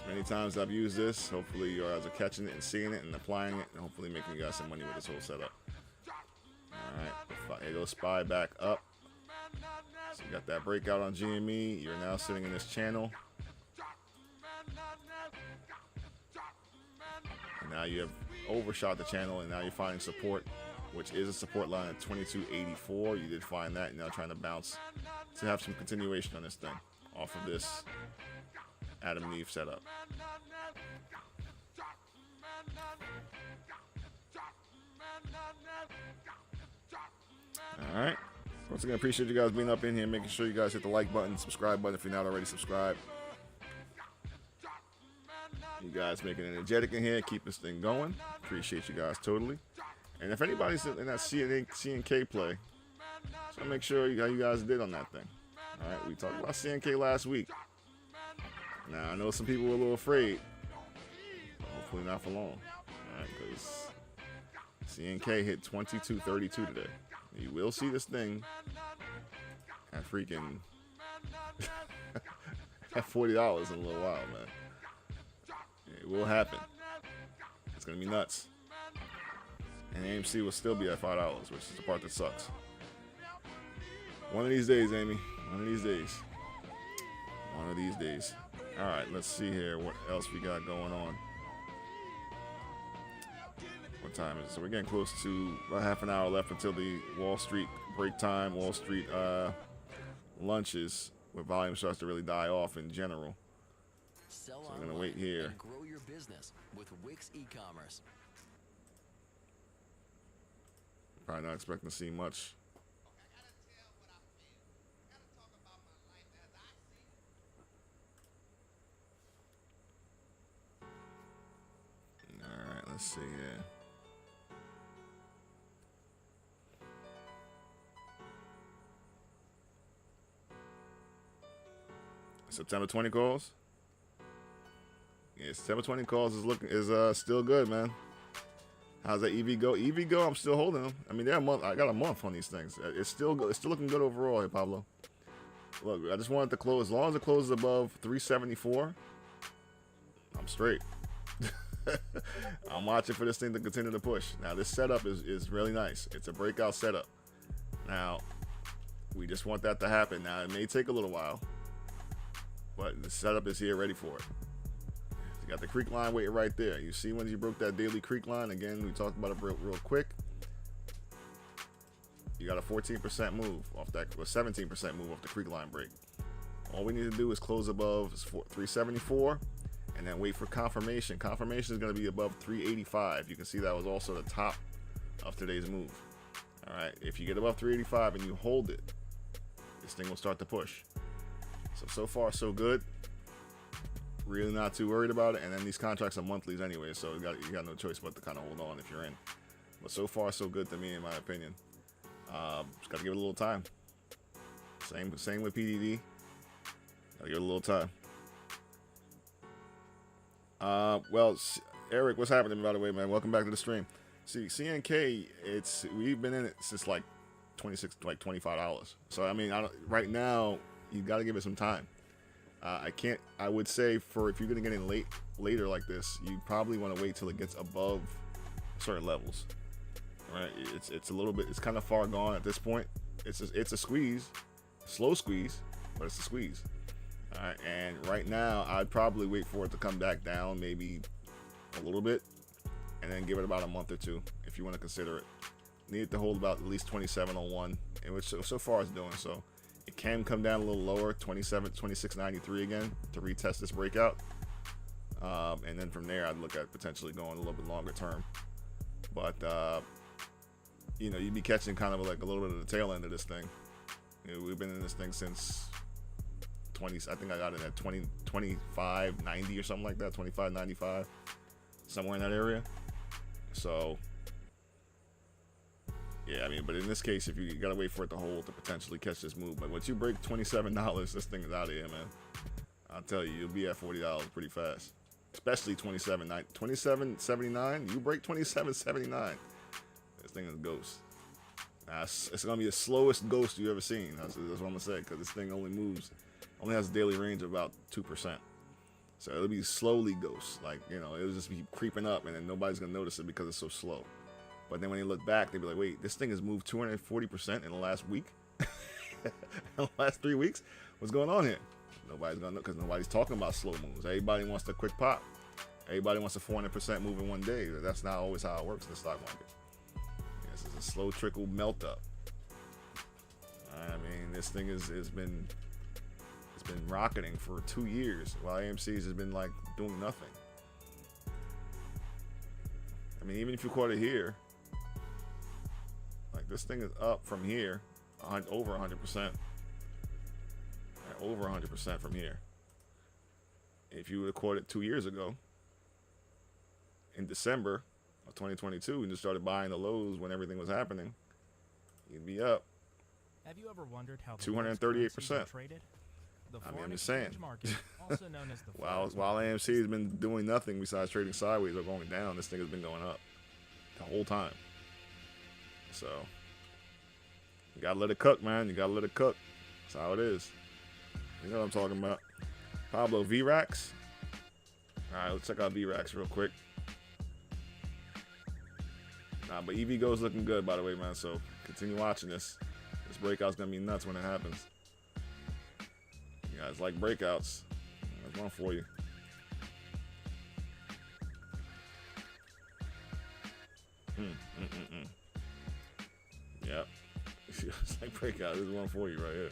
As many times I've used this, hopefully you guys are catching it and seeing it and applying it, and hopefully making you guys some money with this whole setup. All right, here goes SPY back up. So you got that breakout on GME. You're now sitting in this channel. And now you have overshot the channel, and now you're finding support, which is a support line at 2284. You did find that. You're now trying to bounce to have some continuation on this thing off of this Adam and Eve setup. All right. Once again, appreciate you guys being up in here, making sure you guys hit the like button, subscribe button if you're not already subscribed. You guys making it energetic in here, keep this thing going. Appreciate you guys totally. And if anybody's in that CNK play, so make sure how you guys did on that thing. All right, we talked about CNK last week. Now, I know some people were a little afraid, but hopefully not for long. All right, because CNK hit 22.32 today. You will see this thing at freaking at $40 in a little while, man. It will happen. It's going to be nuts. And AMC will still be at $5, which is the part that sucks. One of these days, Amy. One of these days. One of these days. All right, let's see here what else we got going on. What time is it? So we're getting close to about half an hour left until the Wall Street break time, Wall Street lunches, where volume starts to really die off in general. So we're going to wait here. And grow your business with Wix e-commerce. Probably not expecting to see much. Let's see here. September 20 calls. Yeah, September 20 calls is still good, man. How's that EV go? EV go, I'm still holding them. I mean, they're a month. I got a month on these things. It's still good. It's still looking good overall here, Pablo. Look, I just want it to close. As long as it closes above 374, I'm straight. I'm watching for this thing to continue to push. Now, this setup is really nice. It's a breakout setup. Now, we just want that to happen. Now, it may take a little while, but the setup is here ready for it. You got the creek line waiting right there. You see when you broke that daily creek line, again, we talked about it real quick. You got a 14% move off that, or 17% move off the creek line break. All we need to do is close above 374 and then wait for confirmation. Confirmation is going to be above 385. You can see that was also the top of today's move. All right, if you get above 385 and you hold it, this thing will start to push. So far, so good. Really not too worried about it. And then these contracts are monthlies anyway, so you got no choice but to kind of hold on if you're in. But so far, so good to me, in my opinion. Just got to give it a little time. Same with PDD. Got to give it a little time. Well, Eric, what's happening, by the way, man? Welcome back to the stream. See, CNK, we've been in it since like $25. So I mean, right now you got to give it some time. I would say if you're gonna get in later like this, you probably want to wait till it gets above certain levels. Right? It's a little bit. It's kind of far gone at this point. It's a squeeze, slow squeeze, but it's a squeeze. All right. And right now, I'd probably wait for it to come back down, maybe a little bit, and then give it about a month or two if you want to consider it. Need it to hold about at least 27.01, and which so far it's doing so. It can come down a little lower, 26.93 again to retest this breakout. And then from there, I'd look at potentially going a little bit longer term. But, you'd be catching kind of like a little bit of the tail end of this thing. We've been in this thing since I think I got it at 25.90 or something like that, 25.95, somewhere in that area. So, yeah, I mean, but in this case, if you gotta wait for it to hold to potentially catch this move. But once you break $27, this thing is out of here, man. I'll tell you, you'll be at $40 pretty fast. Especially $27.79. You break $27.79, this thing is a ghost. It's gonna be the slowest ghost you've ever seen. That's what I'm gonna say, because this thing only has a daily range of about 2%. So it'll be slowly ghost. Like, it'll just be creeping up, and then nobody's gonna notice it because it's so slow. But then when you look back, they'll be like, wait, this thing has moved 240% in the last week? In the last 3 weeks? What's going on here? Nobody's going to know because nobody's talking about slow moves. Everybody wants the quick pop. Everybody wants a 400% move in one day. That's not always how it works in the stock market. This is a slow trickle melt up. I mean, this thing has been rocketing for 2 years while AMC's has been like doing nothing. I mean, even if you caught it here, like this thing is up from here, over 100%, over 100% from here. If you would have caught it 2 years ago, in December of 2022, and just started buying the lows when everything was happening, you'd be up. Have you ever wondered how 238%. Traded? I mean, I'm just saying. Market, also known as the while AMC has been doing nothing besides trading sideways or going down, this thing has been going up the whole time. So you gotta let it cook, man. You gotta let it cook. That's how it is. You know what I'm talking about. Pablo, VRAX. All right, let's check out VRAX real quick. But EV Go's looking good, by the way, man. So continue watching this. This breakout's gonna be nuts when it happens. You guys like breakouts? There's one for you. Yep. It's like breakout. There's one for you right here.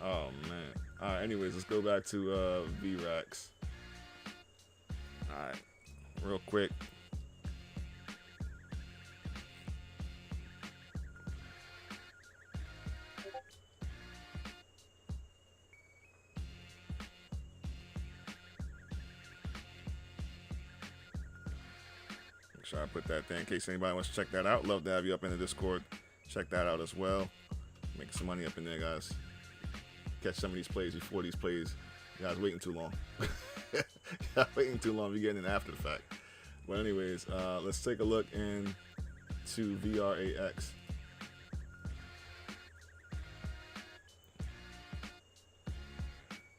Oh man. All right. Anyways, let's go back to VRAX. All right. Real quick. sure I put that there in case anybody wants to check that out. Love to have you up in the Discord. Check that out as well. Make some money up in there, guys. Catch some of these plays before these plays. You guys waiting too long. Waiting too long. You're getting it after the fact. But anyways, let's take a look into VRAX.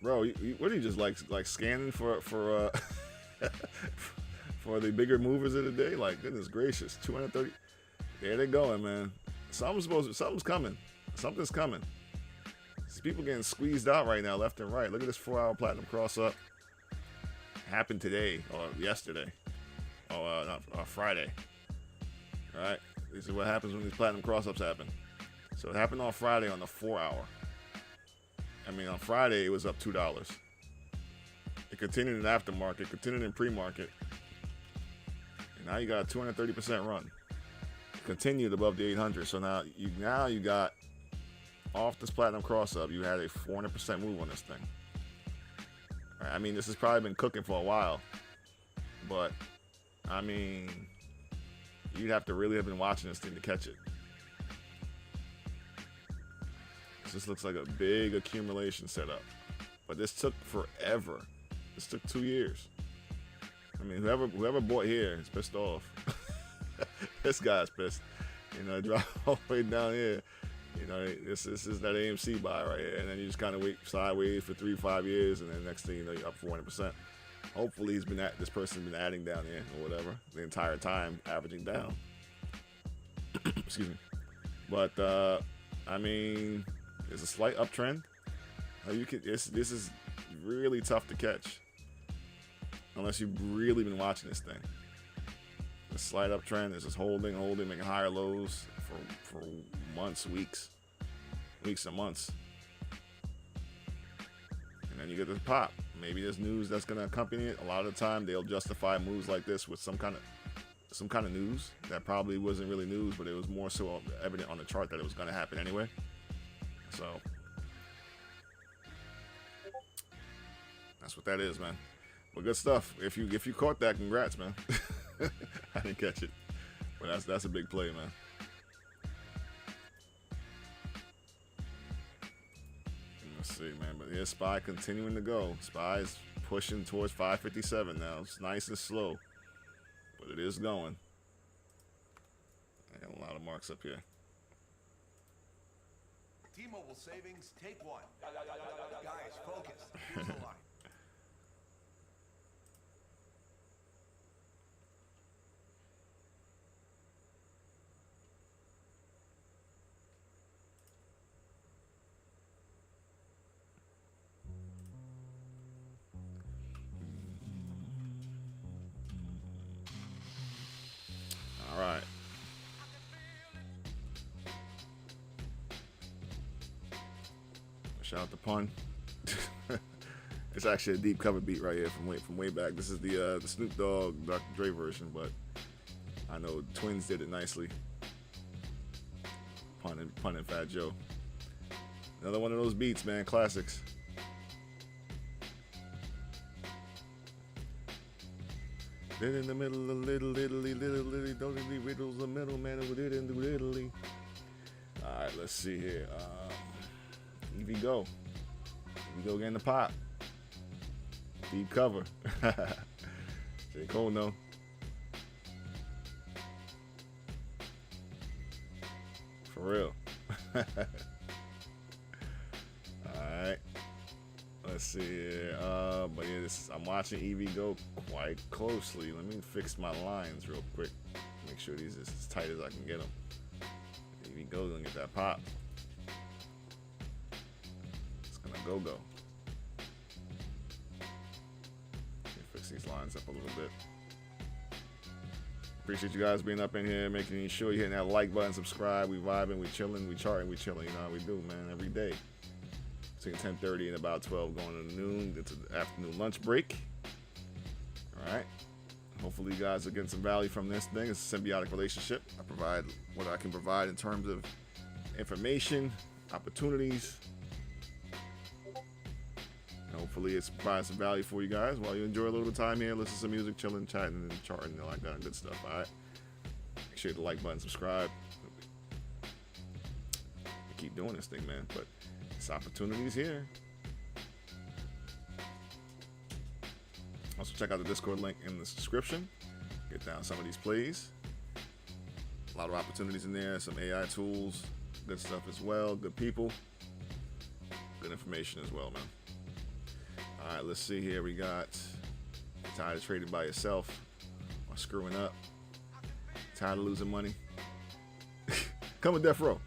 Bro, what are you just like scanning for for the bigger movers of the day? Like, goodness gracious, 230. There they going, man. Something's coming. Something's coming. These people getting squeezed out right now, left and right. Look at this 4-hour platinum cross up. Happened today or yesterday. Not Friday. All right. This is what happens when these platinum cross ups happen. So it happened on Friday on the 4-hour. I mean, on Friday, it was up $2. It continued in aftermarket, continued in pre-market. And now you got a 230% run. Continued above the 800. So now you got, off this platinum cross-up, you had a 400% move on this thing. Right, I mean, this has probably been cooking for a while. But, I mean, you'd have to really have been watching this thing to catch it. This looks like a big accumulation setup, but this took forever. This took 2 years. I mean, whoever bought here is pissed off. This guy's pissed. You know, drop all the way down here. You know, this is that AMC buy right here, and then you just kind of wait sideways for 3-5 years, and then next thing you know, you're up 400%. Hopefully, this person's been adding down here or whatever the entire time, averaging down. Excuse me, but I mean. There's a slight uptrend. This is really tough to catch unless you've really been watching this thing. The slight uptrend is just holding, making higher lows for months, weeks and months, and then you get this pop. Maybe there's news that's going to accompany it. A lot of the time, they'll justify moves like this with some kind of news that probably wasn't really news, but it was more so evident on the chart that it was going to happen anyway. So that's what that is, man. But good stuff. If you caught that, congrats, man. I didn't catch it, but that's a big play, man. Let's see, man. But yeah, SPY continuing to go. SPY is pushing towards 557 now. It's nice and slow, but it is going. I got a lot of marks up here. T-Mobile savings, take one. Guys, focus. Here's the line. All right. Shout out to Pun. It's actually a deep cover beat right here from way back. This is the Snoop Dogg, Dr. Dre version, but I know Twins did it nicely. Pun and Fat Joe. Another one of those beats, man. Classics. Then in the middle of little don't really riddles the middle man who did in the Italy. All right, let's see here. EV Go getting the pop. Deep cover. J. Cole, no. For real. Alright. Let's see here. But yeah, I'm watching EV Go quite closely. Let me fix my lines real quick. Make sure these are as tight as I can get them. EV Go's gonna get that pop. Go. Fix these lines up a little bit. Appreciate you guys being up in here, making sure you're hitting that like button, subscribe. We vibing, we chilling, we charting, we chilling. You know how we do, man, every day. Between 10:30 and about 12 going to noon. It's an afternoon lunch break. All right. Hopefully you guys are getting some value from this thing. It's a symbiotic relationship. I provide what I can provide in terms of information, opportunities. Hopefully it's provides some value for you guys while you enjoy a little bit of time here, listen to some music, chilling, chatting, and charting, and all that kind of good stuff. All right. appreciate the like button, subscribe. Keep doing this thing, man. But this opportunity's here. Also, check out the Discord link in the description. Get down some of these plays. A lot of opportunities in there. Some AI tools, good stuff as well. Good people, good information as well, man. All right, let's see here. We got tired of trading by yourself or screwing up. Tired of losing money. Come with Death Row.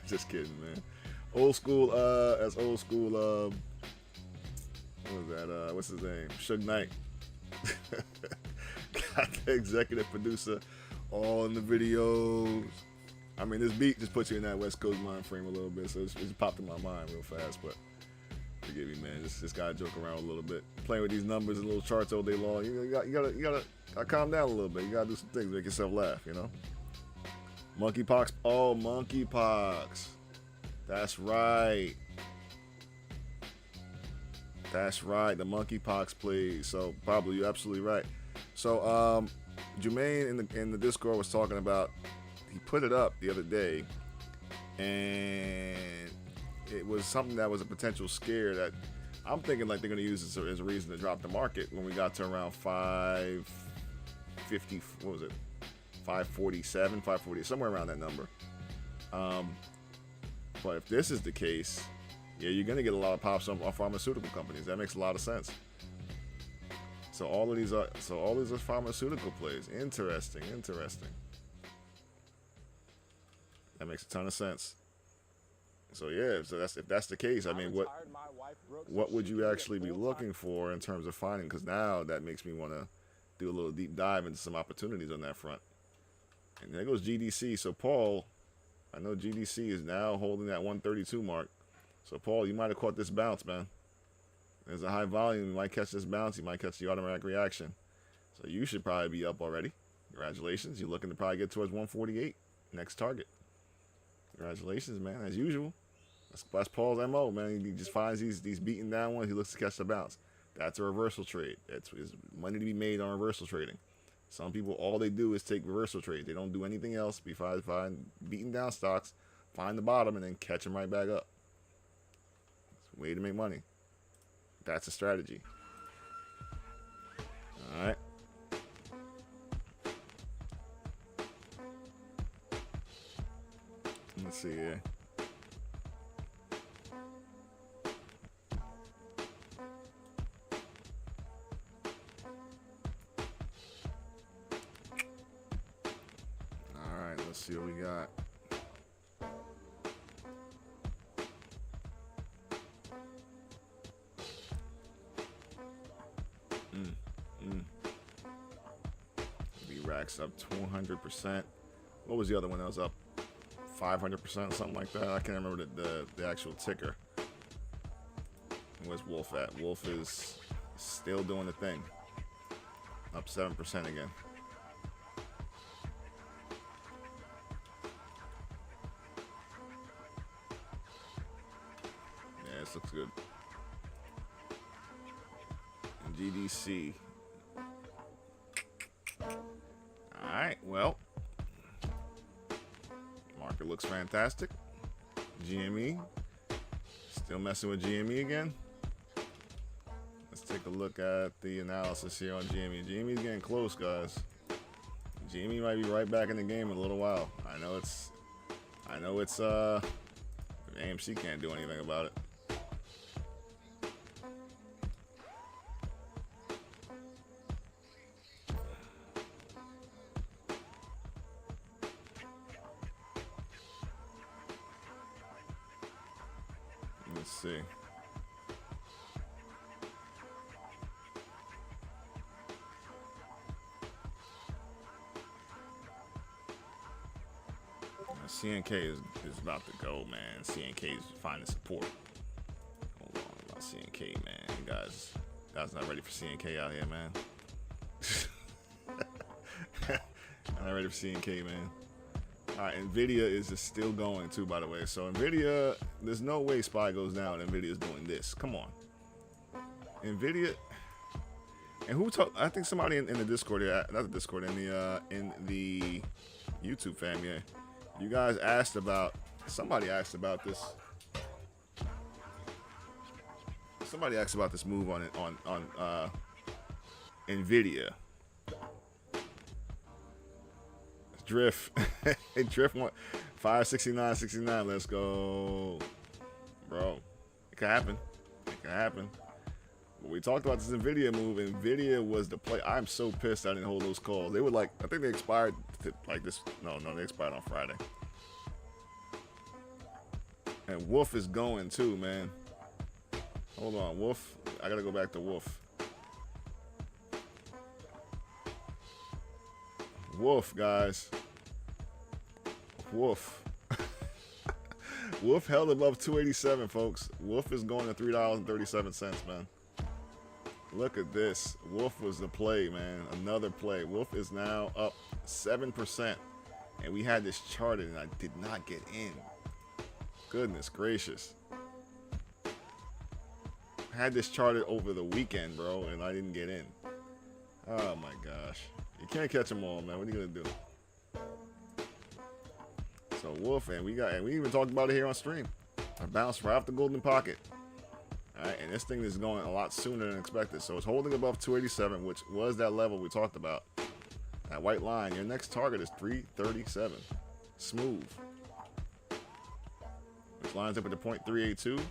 Just kidding, man. Old school, that's old school, what was that, what's his name? Suge Knight. Got the executive producer all in the videos. I mean, this beat just puts you in that West Coast mind frame a little bit, so it just popped in my mind real fast, but forgive me, man. Just gotta joke around a little bit. Playing with these numbers and little charts all day long. You gotta calm down a little bit. You gotta do some things to make yourself laugh, you know? Monkeypox. Oh, monkeypox. That's right. That's right. The monkeypox plays. So Pablo, you're absolutely right. So Jermaine in the Discord was talking about, he put it up the other day, and it was something that was a potential scare that I'm thinking like they're going to use this as a reason to drop the market when we got to around 550, what was it? 547, 540, somewhere around that number. But if this is the case, yeah, you're going to get a lot of pops on pharmaceutical companies. That makes a lot of sense. So all of these are pharmaceutical plays. Interesting. That makes a ton of sense. So yeah, so if that's the case, I mean, what would you actually be looking for in terms of finding? Because now that makes me want to do a little deep dive into some opportunities on that front. And there goes GDC. So Paul, I know GDC is now holding that 132 mark. So Paul, you might have caught this bounce, man. There's a high volume. You might catch this bounce. You might catch the automatic reaction. So you should probably be up already. Congratulations. You're looking to probably get towards 148. Next target. Congratulations, man. As usual. That's Paul's MO, man. He just finds these beaten down ones. He looks to catch the bounce. That's a reversal trade. That's money to be made on reversal trading. Some people, all they do is take reversal trades. They don't do anything else besides find beaten down stocks, find the bottom, and then catch them right back up. It's a way to make money. That's a strategy. All right. Let's see here. All right, let's see what we got. B-Racks up 200%. What was the other one that was up? 500%, something like that. I can't remember the actual ticker. Where's Wolf at? Wolf is still doing the thing. Up 7% again. Yeah, this looks good. And GDC. All right, well. Market looks fantastic. GME. Still messing with GME again. Let's take a look at the analysis here on GME. GME's getting close, guys. GME might be right back in the game in a little while. I know it's AMC can't do anything about it. Let's see. CNK is about to go, man. CNK is finding support. Hold on about CNK, man. You guys not ready for CNK out here, man. I'm not ready for CNK, man. All right, NVIDIA is just still going too, by the way. So NVIDIA, there's no way SPY goes down. NVIDIA is doing this. Come on. NVIDIA, And who talk? I think somebody in the Discord, not the Discord, in the YouTube fam, yeah. You guys asked about. Somebody asked about this. Somebody asked about this move on NVDA. Drift, Drift 569.69. Let's go, bro. It can happen. It can happen. When we talked about this NVIDIA move, NVIDIA was the play. I'm so pissed I didn't hold those calls. They were like, I think they expired like this. No, they expired on Friday. And Wolf is going too, man. Hold on, Wolf. I gotta go back to Wolf. Wolf, guys. Wolf. Wolf held above 287, folks. Wolf is going to $3.37, man. Look at this. Wolf was the play, man. Another play. Wolf is now up 7%. And we had this charted and I did not get in. Goodness gracious. I had this charted over the weekend, bro, and I didn't get in. Oh my gosh. You can't catch them all, man. What are you gonna do? So Wolf, and we even talked about it here on stream. I bounced right off the golden pocket. Alright, and this thing is going a lot sooner than expected. So it's holding above 287, which was that level we talked about. That white line, your next target is 337. Smooth. Which lines up at the .382.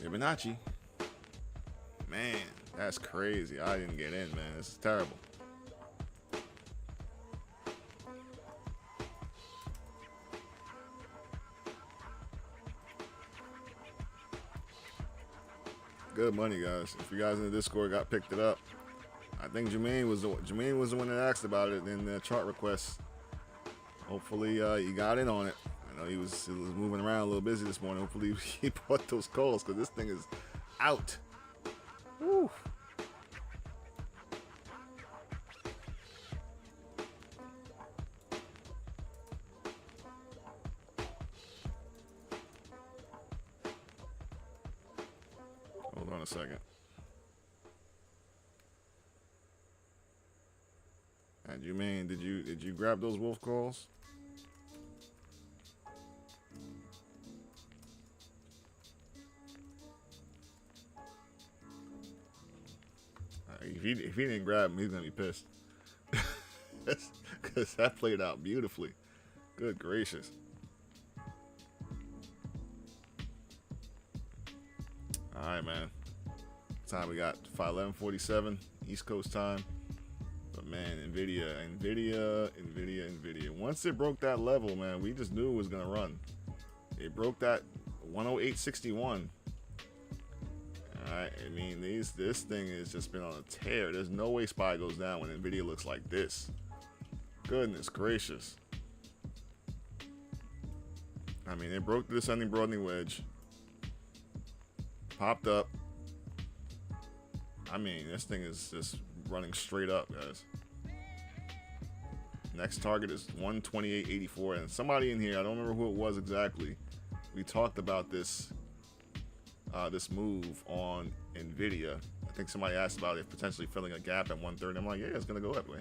Fibonacci. Man, that's crazy. I didn't get in, man. This is terrible. Good money, guys. If you guys in the Discord picked it up, I think Jermaine was the one that asked about it in the chart request. Hopefully, you got in on it. I know he was moving around a little busy this morning. Hopefully, he bought those calls because this thing is out. Woo. Hold on a second. And Jermaine, did you grab those wolf calls? If he didn't grab him, he's gonna be pissed. Because that played out beautifully. Good gracious. All right, man. Time we got 11:47 East Coast time. But man, NVIDIA. Once it broke that level, man, we just knew it was gonna run. It broke that 108.61. Alright, I mean, this thing has just been on a tear. There's no way SPY goes down when NVIDIA looks like this. Goodness gracious. I mean, it broke the descending broadening wedge. Popped up. I mean, this thing is just running straight up, guys. Next target is 128.84. And somebody in here, I don't remember who it was exactly, we talked about this this move on NVIDIA. I think somebody asked about it potentially filling a gap at 130. I'm like, yeah, it's gonna go that way.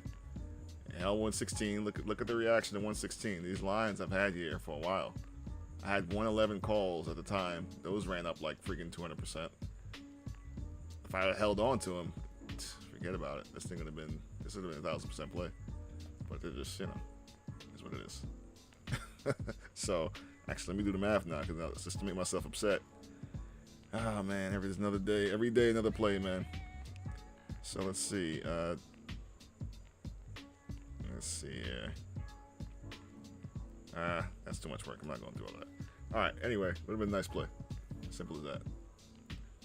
And L116, look at the reaction to 116. These lines I've had here for a while. I had 111 calls at the time. Those ran up like freaking 200%. If I had held on to them, forget about it. This would have been 1,000% play. But they're just, you know, is what it is. So actually, let me do the math now, because just to make myself upset. Oh man, every day another play, man. So let's see. Let's see here. That's too much work. I'm not going to do all that. All right. Anyway, would have been a nice play. Simple as that.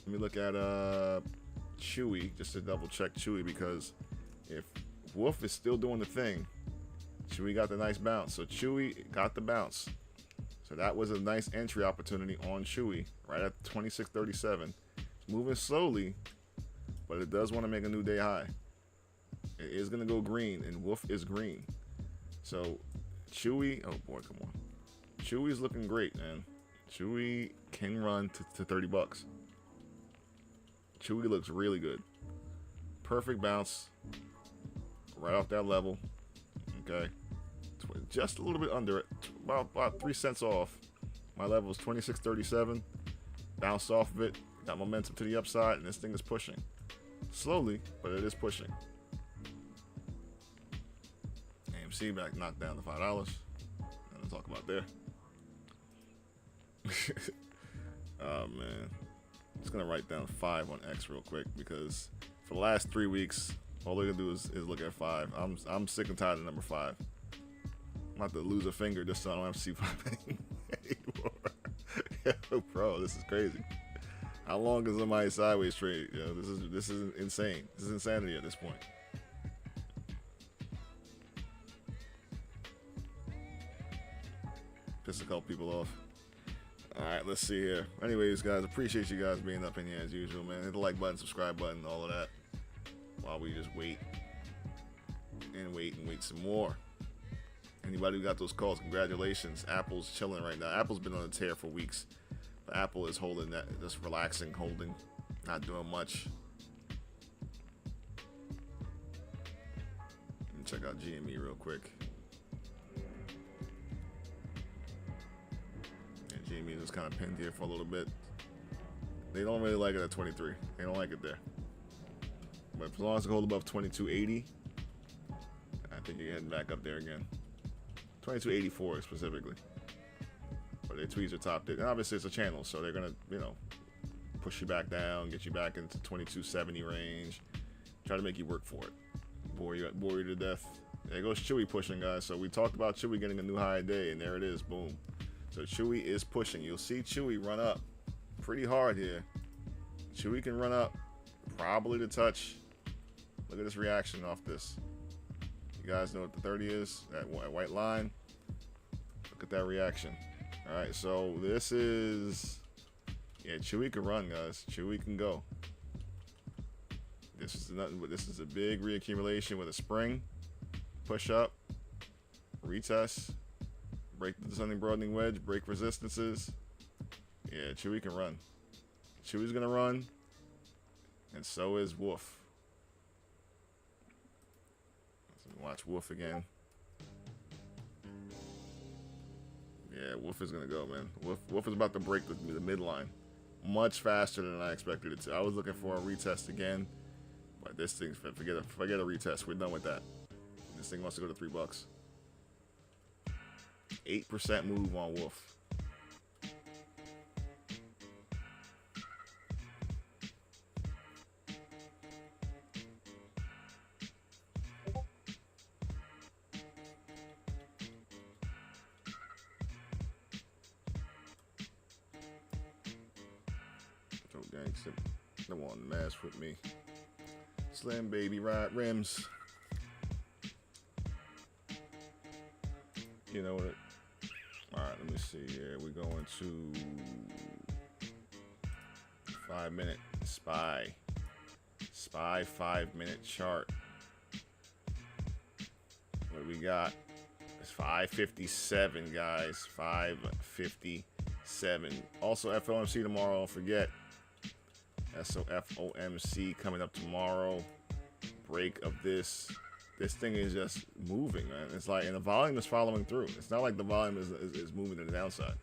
Let me look at Chewy just to double check Chewy, because if Wolf is still doing the thing, Chewy got the nice bounce. So Chewy got the bounce. So that was a nice entry opportunity on Chewy right at 26.37. It's moving slowly, but it does want to make a new day high. It is going to go green, and Wolf is green. So Chewy, oh boy, come on. Chewy's looking great, man. Chewy can run to $30. Chewy looks really good. perfect bounce right off that level. Okay, just a little bit under it, about 3 cents off. My level is 26.37. Bounced off of it, got momentum to the upside, and this thing is pushing slowly, but it is pushing. AMC back knocked down to $5. Nothing to talk about there. Oh man, just gonna write down 5 on X real quick because for the last 3 weeks, all they're gonna do is look at 5. I'm sick and tired of number 5. I'm about to lose a finger just so I don't have to see 5 anymore. Yo, bro, this is crazy. How long is somebody sideways trade? Yo, this is insane. This is insanity at this point. Piss a couple people off. All right, let's see here. Anyways, guys, appreciate you guys being up in here as usual, man. Hit the like button, subscribe button, all of that. While we just wait and wait some more. Anybody who got those calls, congratulations. Apple's chilling right now. Apple's been on a tear for weeks. But Apple is holding that, just relaxing, holding, not doing much. Let me check out GME real quick. Yeah, GME was kind of pinned here for a little bit. They don't really like it at 23. They don't like it there. But as long as it holds above 22.80, I think you're heading back up there again. 22.84 specifically. But their tweets are topped it. And obviously it's a channel, so they're gonna, you know, push you back down, get you back into 22.70 range, try to make you work for it. Bore you to death. There goes Chewy pushing, guys. So we talked about Chewy getting a new high day, and there it is, boom. So Chewy is pushing. You'll see Chewy run up pretty hard here. Chewy can run up, probably to touch. Look at this reaction off this. You guys know what the 30 is? That white line. Look at that reaction. All right, so this is, yeah, Chewy can run, guys. Chewy can go. This is nothing but, this is a big reaccumulation with a spring, push up, retest, break the descending broadening wedge, break resistances. Yeah, Chewy can run. Chewy's gonna run, and so is Wolf. Watch Wolf again. Yeah, Wolf is gonna go, man. Wolf is about to break the midline much faster than I expected it to. I was looking for a retest again, but this thing, forget a retest. We're done with that. This thing wants to go to $3. 8% move on Wolf. Gangsta, they want to mess with me. Slim baby ride rims. You know what? All right, let me see here. We're going to 5-minute SPY 5-minute chart. What do we got? It's 5:57, guys. 5:57. Also FOMC tomorrow. Don't forget. FOMC coming up tomorrow. Break of this. This thing is just moving, man. It's like, and the volume is following through. It's not like the volume is moving to the downside.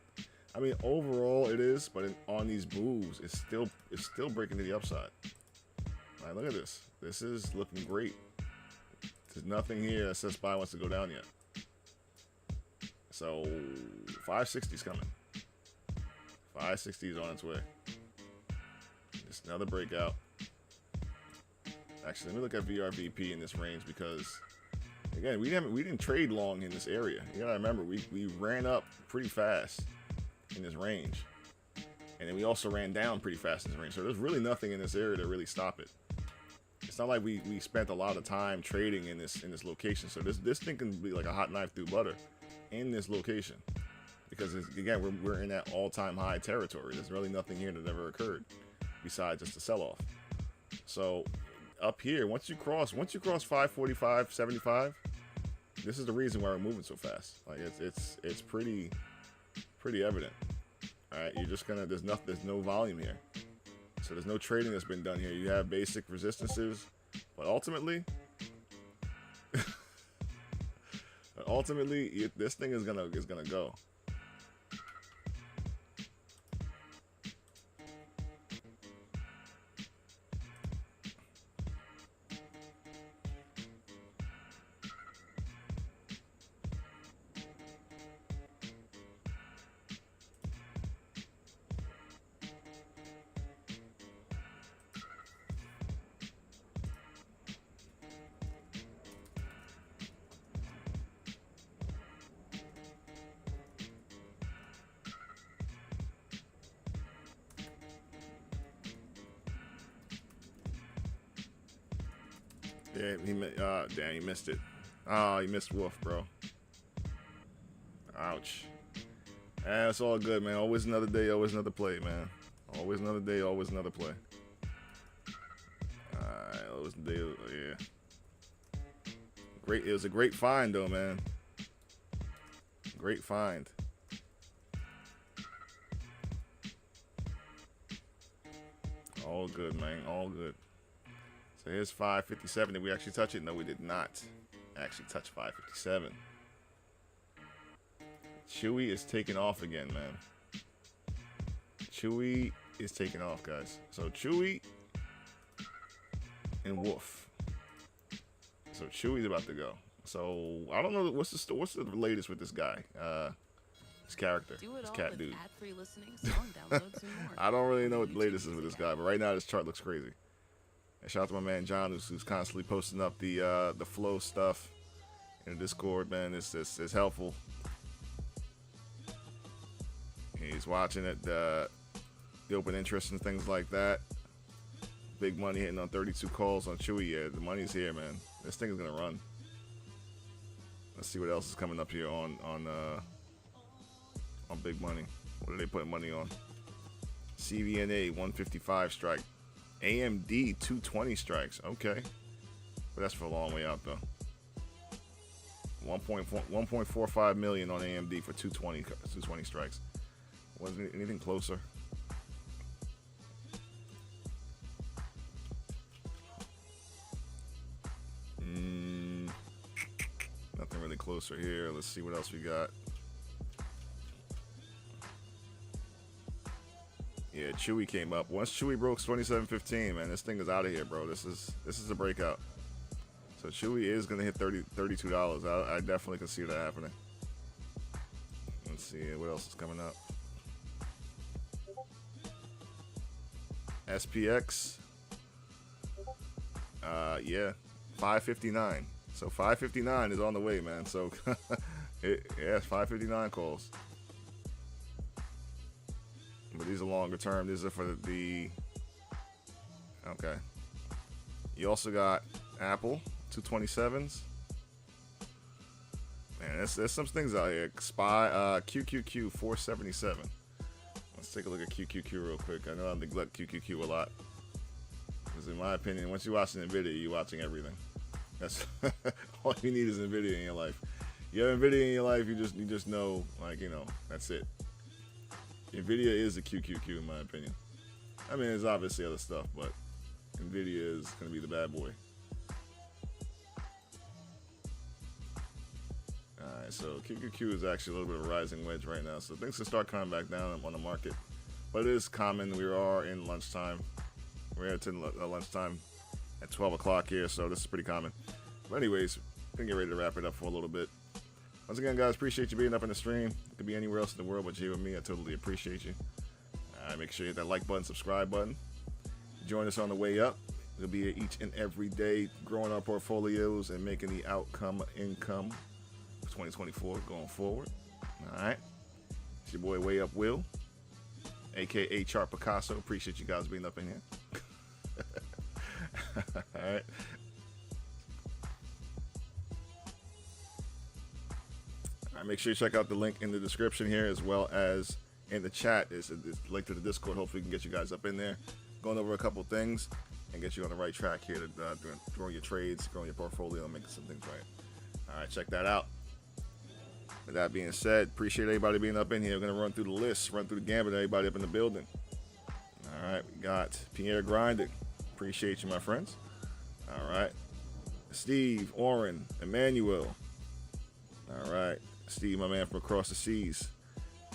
I mean, overall it is, but on these moves, it's still breaking to the upside. All right, look at this. This is looking great. There's nothing here that says SPY wants to go down yet. So 560 is coming. 560 is on its way. Just another breakout. Actually, let me look at VRVP in this range because, again, we didn't trade long in this area. You gotta remember, we ran up pretty fast in this range, and then we also ran down pretty fast in this range. So there's really nothing in this area to really stop it. It's not like we spent a lot of time trading in this location. So this thing can be like a hot knife through butter in this location because again we're in that all-time high territory. There's really nothing here that ever occurred besides just a sell-off. So up here, once you cross 545.75, this is the reason why we're moving so fast. Like it's pretty evident. All right, you're just gonna, there's no volume here, so there's no trading that's been done here. You have basic resistances, But ultimately, this thing is gonna go. Yeah, damn, he missed it. Oh, he missed Wolf, bro. Ouch. It's all good, man. Always another day, always another play, man. Always another day, always another play. Alright, always a day, yeah. Great, it was a great find, though, man. Great find. All good, man. All good. So here's 557. Did we actually touch it? No, we did not actually touch 557. Chewy is taking off again, man. Chewy is taking off, guys. So Chewy and Wolf. So Chewy's about to go. So I don't know what's the latest with this guy, this character, this cat dude. I don't really know what the latest is with this guy, but right now this chart looks crazy. And shout out to my man John, who's constantly posting up the flow stuff in the Discord. Man, it's helpful. He's watching it, the open interest and things like that. Big money hitting on 32 calls on Chewy. Yeah, the money's here, man. This thing is gonna run. Let's see what else is coming up here on big money. What are they putting money on? CVNA 155 strike. AMD 220 strikes. Okay, but that's for a long way out though. 1.45 million on AMD for 220 strikes. Wasn't anything closer. Nothing really closer here. Let's see what else we got. Yeah, Chewy came up. Once Chewy broke 27.15, man, this thing is out of here, bro. This is a breakout. So Chewy is gonna hit $32. I definitely can see that happening. Let's see what else is coming up. SPX. Yeah, 559. So 559 is on the way, man. So it's 559 calls. But these are longer term. These are for the okay. You also got Apple 227s. Man, there's some things out here. Spy QQQ 477. Let's take a look at QQQ real quick. I know I neglect QQQ a lot. Because in my opinion, once you're watching NVIDIA, you're watching everything. That's all you need is NVIDIA in your life. You have NVIDIA in your life, you just know, like, you know, that's it. NVIDIA is the QQQ in my opinion. I mean, there's obviously other stuff, but NVIDIA is going to be the bad boy. Alright, so QQQ is actually a little bit of a rising wedge right now, so things can start coming back down on the market. But it is common. We are in lunchtime. We're at lunchtime at 12 o'clock here, so this is pretty common. But anyways, we're going to get ready to wrap it up for a little bit. Once again, guys, appreciate you being up in the stream. It could be anywhere else in the world but here with me. I totally appreciate you. Make sure you hit that like button, subscribe button. Join us on the way up. We'll be here each and every day growing our portfolios and making the outcome income for 2024 going forward. All right. It's your boy Way Up Will, a.k.a. Chart Picasso. Appreciate you guys being up in here. All right. Make sure you check out the link in the description here as well as in the chat. It's a link to the Discord. Hopefully we can get you guys up in there, going over a couple things and get you on the right track here to growing your trades, growing your portfolio, and making some things right. All right, check that out. With that being said, appreciate everybody being up in here. We're going to run through the list, run through the gambit, everybody up in the building. All right, we got Pierre Grinding. Appreciate you, my friends. All right. Steve, Oren, Emmanuel. All right. Steve, my man from across the seas.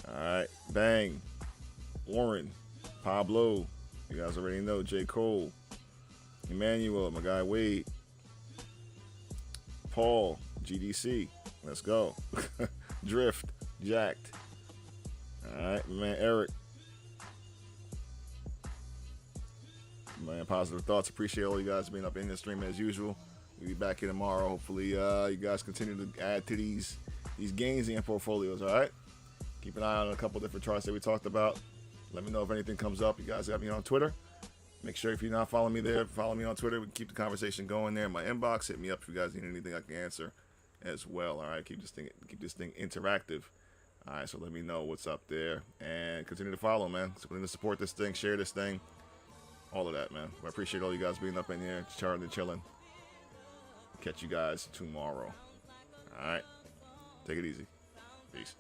All right. Bang. Warren. Pablo. You guys already know. J. Cole. Emmanuel, my guy Wade. Paul. GDC. Let's go. Drift. Jacked. All right. My man Eric. Man, Positive Thoughts. Appreciate all you guys being up in this stream as usual. We'll be back here tomorrow. Hopefully, you guys continue to add to these gains in your portfolios. All right. Keep an eye on a couple different charts that we talked about. Let me know if anything comes up. You guys got me on Twitter. Make sure if you're not following me there, follow me on Twitter. We can keep the conversation going there in my inbox. Hit me up if you guys need anything I can answer as well. All right. Keep this thing interactive. All right. So let me know what's up there and continue to follow, man. So continue to support this thing, share this thing. All of that, man. I appreciate all you guys being up in here, charting and chilling. Catch you guys tomorrow. All right. Take it easy. Peace.